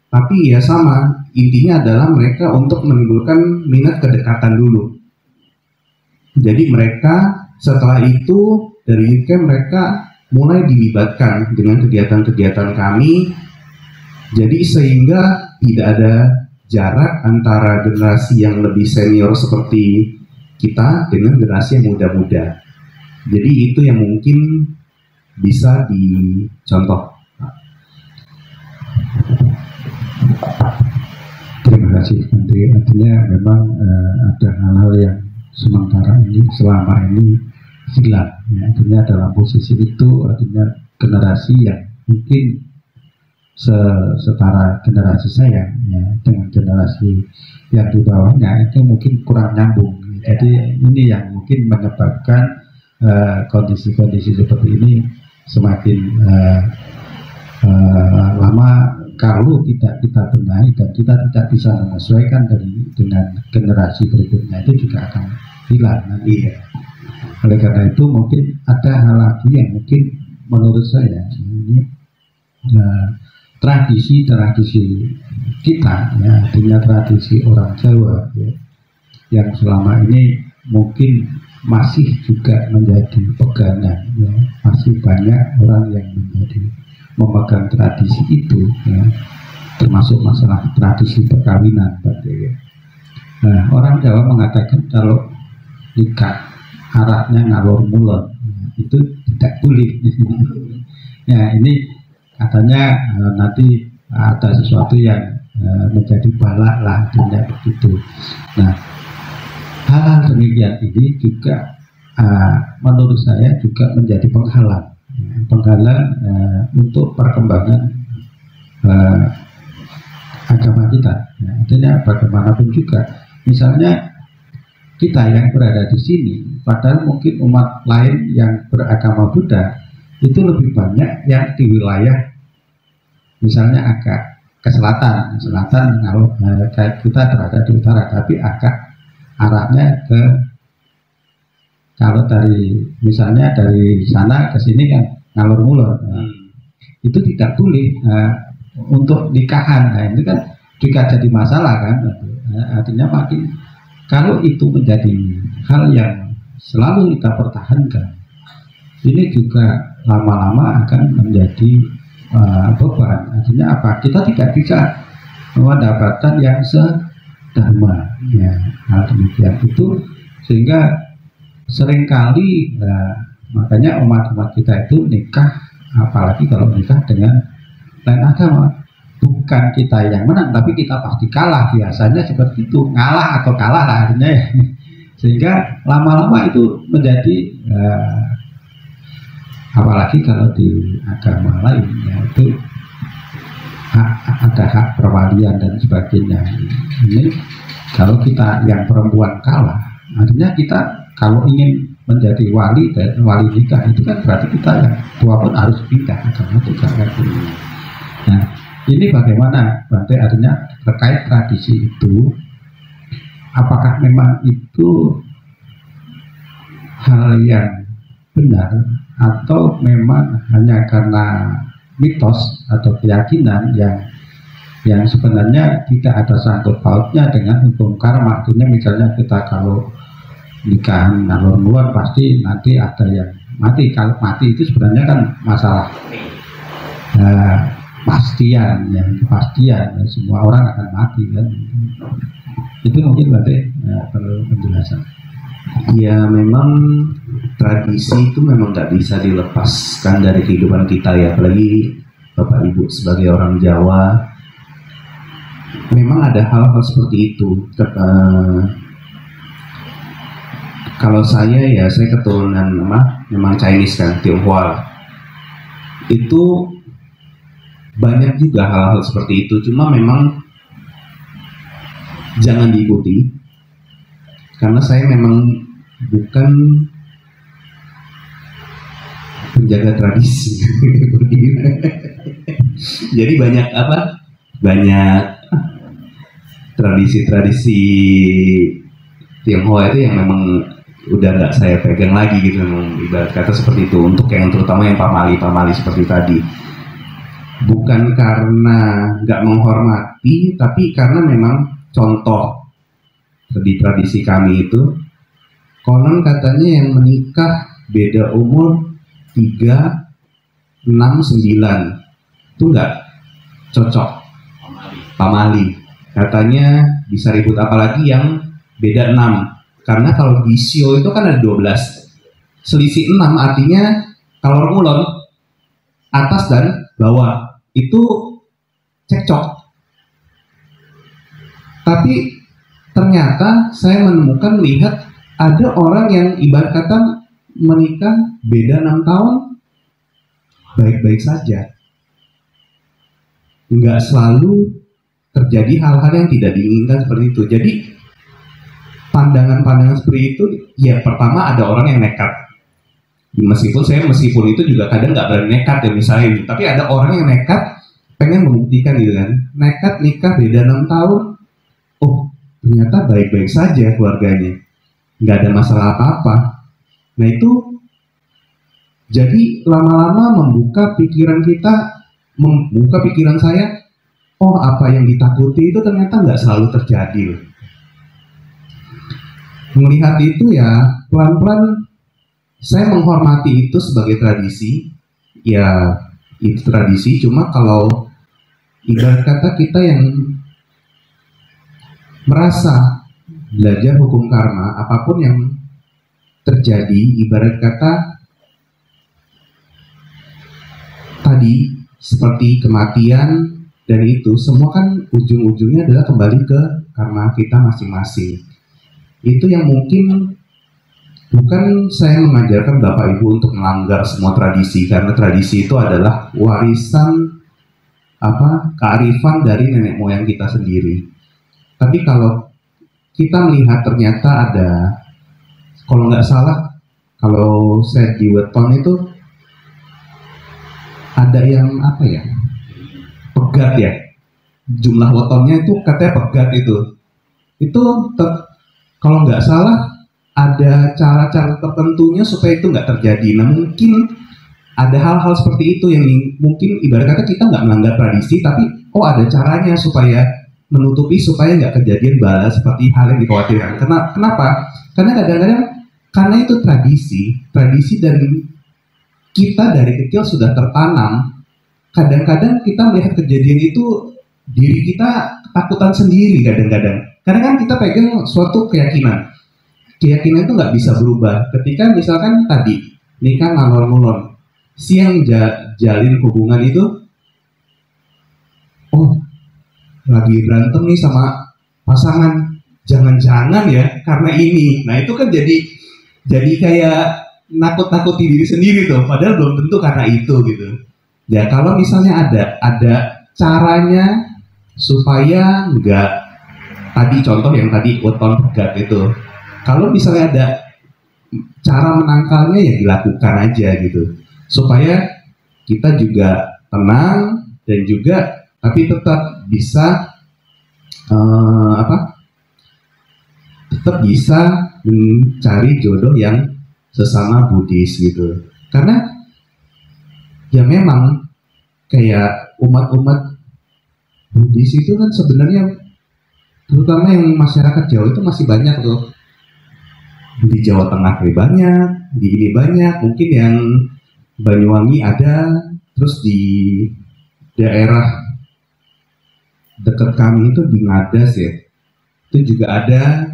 tapi ya sama. Intinya adalah mereka untuk menimbulkan minat kedekatan dulu. Jadi mereka setelah itu dari youth camp mereka mulai dilibatkan dengan kegiatan-kegiatan kami. Jadi sehingga tidak ada jarak antara generasi yang lebih senior seperti kita dengan generasi yang muda-muda. Jadi itu yang mungkin bisa dicontoh. Terima kasih Menteri. Artinya memang ada hal-hal yang sementara ini, selama ini hilang. Ya, artinya dalam posisi itu, artinya generasi yang mungkin setara generasi saya ya, dengan generasi yang di bawahnya itu mungkin kurang nyambung. Jadi ini yang mungkin menyebabkan kondisi-kondisi seperti ini semakin lama kalau tidak kita benahi dan kita tidak bisa menyesuaikan dengan generasi berikutnya, itu juga akan hilang nanti. Oleh karena itu mungkin ada hal lagi yang mungkin menurut saya ini tradisi kita ya, artinya tradisi orang Jawa ya, yang selama ini mungkin masih juga menjadi pegangan, ya. Masih banyak orang yang memegang tradisi itu, ya. Termasuk masalah tradisi perkawinan, ya. Nah, orang Jawa mengatakan kalau nikah arahnya ngalor ngulon, itu tidak boleh. Ya, ini katanya nanti ada sesuatu yang menjadi balak lah, tidak begitu. Nah, hal-hal demikian ini juga menurut saya juga menjadi penghalang untuk perkembangan agama kita. Ya, artinya bagaimanapun juga, misalnya kita yang berada di sini, padahal mungkin umat lain yang beragama Buddha itu lebih banyak yang di wilayah misalnya agak ke selatan kalau kita berada di utara, tapi agak arahnya ke, kalau dari misalnya dari sana ke sini kan ngalor ngulur, itu tidak boleh untuk nikahan. Nah, itu kan juga jadi masalah kan. Artinya makin kalau itu menjadi hal yang selalu kita pertahankan, ini juga lama-lama akan menjadi beban. Artinya apa? Kita tidak bisa mendapatkan yang sedharma, ya. Hal demikian itu sehingga seringkali makanya umat-umat kita itu nikah, apalagi kalau nikah dengan lain agama, bukan kita yang menang tapi kita pasti kalah. Biasanya seperti itu, ngalah atau kalah lah artinya, ya. Sehingga lama-lama itu menjadi apalagi kalau di agama lain, ya, itu ada hak perwalian dan sebagainya. Ini kalau kita yang perempuan kalah, artinya kita kalau ingin menjadi wali dan wali nikah itu kan berarti kita yang tua pun harus pindah agama juga kan. Nah, ini bagaimana Bante, artinya terkait tradisi itu, apakah memang itu hal yang benar atau memang hanya karena mitos atau keyakinan yang sebenarnya tidak ada sangkut pautnya dengan hukum karma. Artinya misalnya kita kalau nikahan ngalor ngulur pasti nanti ada yang mati. Kalau mati itu sebenarnya kan masalah pastian, ya, kepastian, ya, semua orang akan mati kan. Itu mungkin berarti perlu penjelasan. Ya, memang tradisi itu memang nggak bisa dilepaskan dari kehidupan kita, ya, apalagi Bapak Ibu sebagai orang Jawa. Memang ada hal-hal seperti itu. Kalau saya, ya, saya keturunan memang Chinese kan, Tionghoa. Itu banyak juga hal-hal seperti itu, cuma memang jangan diikuti, karena saya memang bukan penjaga tradisi. Jadi banyak tradisi Tionghoa itu yang memang udah nggak saya pegang lagi gitu, memang ibarat kata seperti itu. Untuk yang terutama yang pamali seperti tadi, bukan karena nggak menghormati, tapi karena memang contoh di tradisi kami itu konon katanya yang menikah beda umur 3, 6, 9 itu nggak cocok, pamali. Katanya bisa ribut, apalagi yang beda 6, karena kalau di sio itu kan ada 12, selisih 6 artinya kalau ngulon atas dan bawah itu cekcok. Tapi ternyata saya lihat ada orang yang ibarat kata menikah beda 6 tahun baik-baik saja. Nggak selalu terjadi hal-hal yang tidak diinginkan seperti itu. Jadi pandangan-pandangan seperti itu, ya, pertama ada orang yang nekat. Meskipun itu juga kadang nggak berani nekat, ya, misalnya, tapi ada orang yang nekat pengen membuktikan gitu kan, nekat nikah beda 6 tahun, oh ternyata baik-baik saja keluarganya, nggak ada masalah apa-apa. Nah itu jadi lama-lama membuka pikiran saya, oh apa yang ditakuti itu ternyata nggak selalu terjadi loh. melihat itu ya pelan-pelan saya menghormati itu sebagai tradisi. Ya itu tradisi, cuma kalau ibarat kata kita yang merasa belajar hukum karma, apapun yang terjadi, ibarat kata tadi seperti kematian dan itu semua kan ujung-ujungnya adalah kembali ke karma kita masing-masing. Itu yang mungkin bukan saya mengajarkan Bapak Ibu untuk melanggar semua tradisi, karena tradisi itu adalah warisan kearifan dari nenek moyang kita sendiri. Tapi kalau kita melihat ternyata ada, kalau nggak salah, kalau saya di weton itu ada yang pegat ya, jumlah wetonnya itu katanya pegat itu kalau nggak salah ada cara-cara tertentunya supaya itu nggak terjadi. Nah mungkin ada hal-hal seperti itu yang mungkin ibarat kata kita nggak melanggar tradisi, tapi ada caranya supaya menutupi supaya nggak kejadian balas seperti hal yang dikhawatirkan. Kenapa? Karena kadang-kadang karena itu tradisi dari kita dari kecil sudah tertanam. Kadang-kadang kita melihat kejadian itu diri kita ketakutan sendiri kadang-kadang. Karena kan kita pegang suatu keyakinan itu nggak bisa berubah. Ketika misalkan tadi nikah ngalor-ngulon, siang jalin hubungan itu, lagi berantem nih sama pasangan, jangan-jangan ya karena ini. Nah itu kan jadi kayak nakut-nakuti diri sendiri tuh, padahal belum tentu karena itu gitu. Ya kalau misalnya ada caranya supaya nggak, tadi contoh yang tadi weton pegat itu, kalau misalnya ada cara menangkalnya ya dilakukan aja gitu, supaya kita juga tenang dan juga tapi tetap bisa tetap bisa mencari jodoh yang sesama Buddhis gitu. Karena ya memang kayak umat-umat Buddhis itu kan sebenarnya, terutama yang masyarakat Jawa itu masih banyak tuh. Di Jawa Tengah banyak, di ini banyak, mungkin yang Banyuwangi ada, terus di daerah dekat kami itu di Ngadas ya, itu juga ada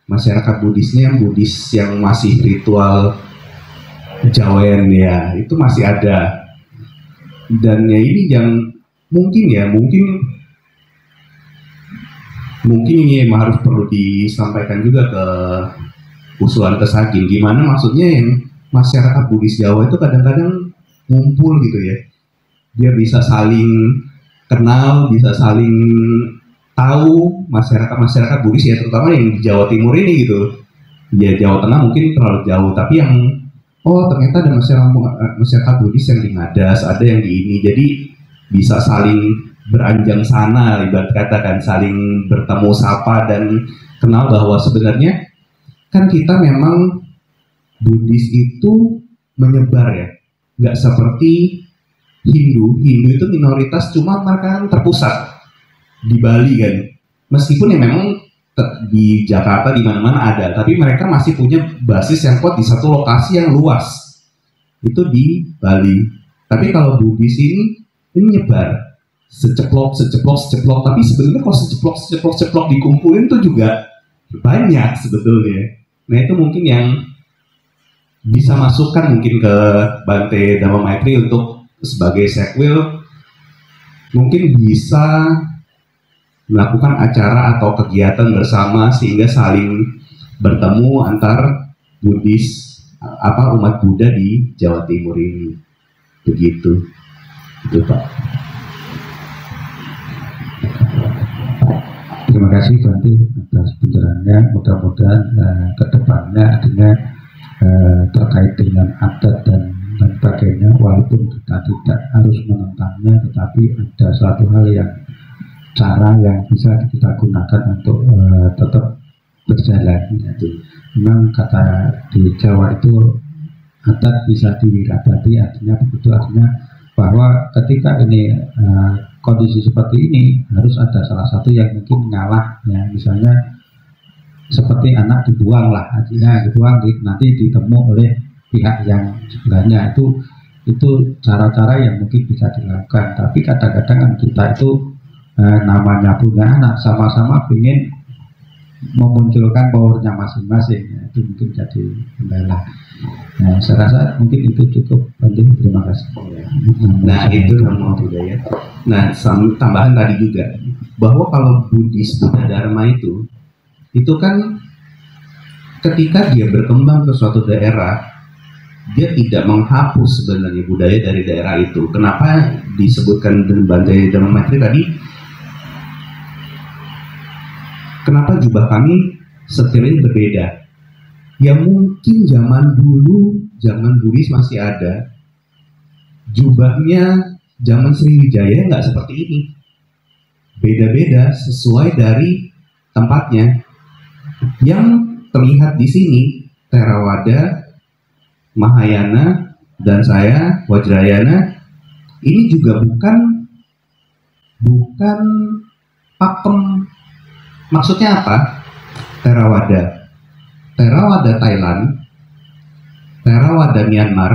masyarakat Buddhisnya, yang Buddhis yang masih ritual Jawen ya, itu masih ada. Dan ya ini yang mungkin ini harus perlu disampaikan juga ke usulan Kesagin, gimana maksudnya yang masyarakat Buddhis Jawa itu kadang-kadang ngumpul gitu ya, dia bisa saling kenal, bisa saling tahu masyarakat Buddhis ya, terutama yang di Jawa Timur ini gitu. Ya Jawa Tengah mungkin terlalu jauh, tapi yang ternyata ada masyarakat Buddhis yang di Ngadas, ada yang di ini, jadi bisa saling beranjang sana, ibarat katakan saling bertemu sapa dan kenal bahwa sebenarnya kan kita memang Buddhis itu menyebar ya, nggak seperti Hindu itu minoritas, cuma mereka kan terpusat di Bali kan, meskipun ya memang di Jakarta di mana-mana ada, tapi mereka masih punya basis yang kuat di satu lokasi yang luas, itu di Bali. Tapi kalau Buddhis ini nyebar seceplok, tapi sebenarnya kalau seceplok dikumpulin tuh juga banyak sebetulnya. Nah itu mungkin yang bisa masukkan mungkin ke Bante Dhamma Maitri untuk sebagai sekwil, mungkin bisa melakukan acara atau kegiatan bersama sehingga saling bertemu antar Buddhis umat Buddha di Jawa Timur ini. Begitu. Itu Pak. Terima kasih Bante atas pencerahannya. Mudah-mudahan kedepannya adanya terkait dengan adat dan sebagainya, walaupun kita tidak harus menentangnya, tetapi ada suatu hal yang cara yang bisa kita gunakan untuk tetap berjalan. Yaitu memang kata di Jawa itu adat bisa diwiradati, artinya begitu, artinya bahwa ketika ini kondisi seperti ini harus ada salah satu yang mungkin ngalah ya, misalnya seperti anak dibuang lah, artinya dibuang nanti ditemu oleh pihak yang sebelahnya. Itu cara-cara yang mungkin bisa dilakukan. Tapi kadang-kadang kan kita itu namanya punya anak, sama-sama ingin memunculkan powernya masing-masing, itu mungkin jadi kendala. Nah, saya rasa mungkin itu cukup penting. Terima kasih. Nah, itu mau juga ya. Nah, tambahan tadi juga bahwa kalau Buddhis Buddha Dharma itu kan ketika dia berkembang ke suatu daerah, dia tidak menghapus sebenarnya budaya dari daerah itu. Kenapa disebutkan dengan Bante Dharma Maitri tadi? Kenapa jubah kami setelin berbeda? Ya mungkin zaman dulu, zaman Buddhis masih ada. Jubahnya zaman Sriwijaya nggak seperti ini. Beda-beda sesuai dari tempatnya. Yang terlihat di sini Theravada, Mahayana, dan saya Vajrayana ini juga bukan pakem. Maksudnya apa? Theravada Thailand, Theravada Myanmar,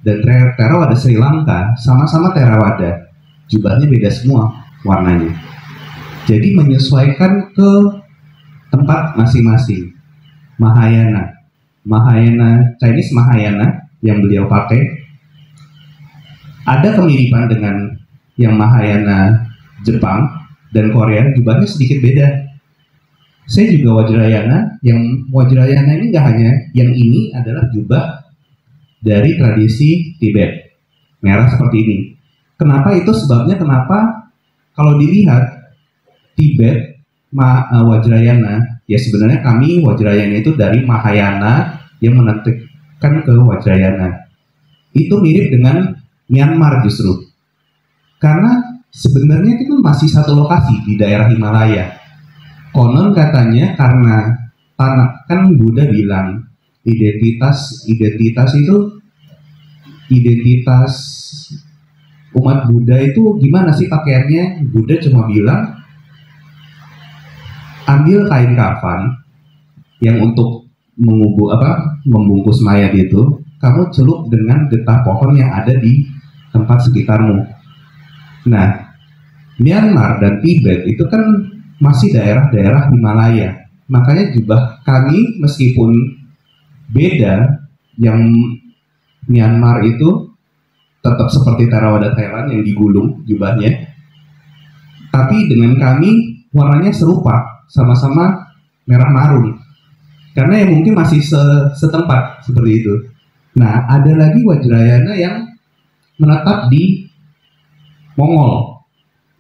dan Theravada Sri Lanka sama-sama Theravada. Jubahnya beda semua warnanya. Jadi menyesuaikan ke tempat masing-masing. Mahayana Chinese Mahayana yang beliau pakai ada kemiripan dengan yang Mahayana Jepang dan Korea, jubahnya sedikit beda. Saya juga Vajrayana, yang Vajrayana ini nggak hanya, yang ini adalah jubah dari tradisi Tibet, merah seperti ini. Kenapa itu? Sebabnya kenapa kalau dilihat Tibet Vajrayana, ya sebenarnya kami Vajrayana itu dari Mahayana yang menentukan ke Vajrayana. Itu mirip dengan Myanmar justru, karena sebenarnya itu masih satu lokasi di daerah Himalaya. Konon katanya karena tanah, kan Buddha bilang identitas itu, identitas umat Buddha itu gimana sih pakaiannya? Buddha cuma bilang ambil kain kafan yang untuk membungkus mayat itu, kamu celup dengan getah pohon yang ada di tempat sekitarmu. Nah, Myanmar dan Tibet itu kan masih daerah-daerah Himalaya. Makanya jubah kami meskipun beda, yang Myanmar itu tetap seperti Theravada Thailand yang digulung jubahnya, tapi dengan kami warnanya serupa, sama-sama merah marun, karena yang mungkin masih setempat seperti itu. Nah, ada lagi Vajrayana yang menetap di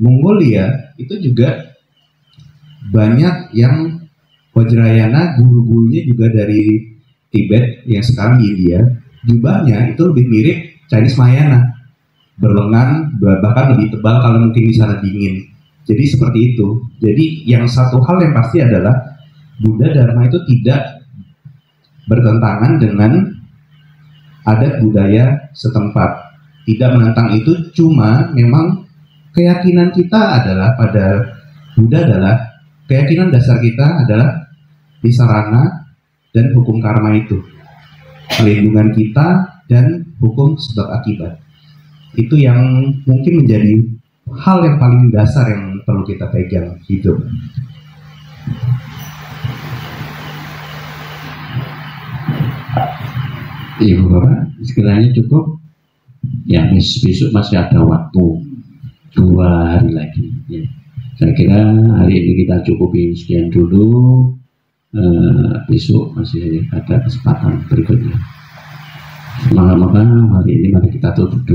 Mongolia, itu juga banyak yang Vajrayana, guru-gurunya juga dari Tibet yang sekarang di India. Jubahnya itu lebih mirip Chinese Mahayana, berlengan, bahkan lebih tebal kalau mungkin di sana dingin. Jadi seperti itu. Jadi yang satu hal yang pasti adalah Buddha Dharma itu tidak bertentangan dengan adat budaya setempat, tidak menentang itu. Cuma memang keyakinan kita adalah pada Buddha adalah keyakinan dasar kita adalah Nisarana dan hukum karma itu, perlindungan kita dan hukum sebab akibat. Itu yang mungkin menjadi hal yang paling dasar yang perlu kita pegang hidup. Ibu Bapak, sekiranya cukup. Ya, besok masih ada waktu 2 hari lagi. Ya. Saya kira hari ini kita cukupi sekian dulu. Besok masih ada kesempatan berikutnya. Semoga hari ini mari kita tutup dulu.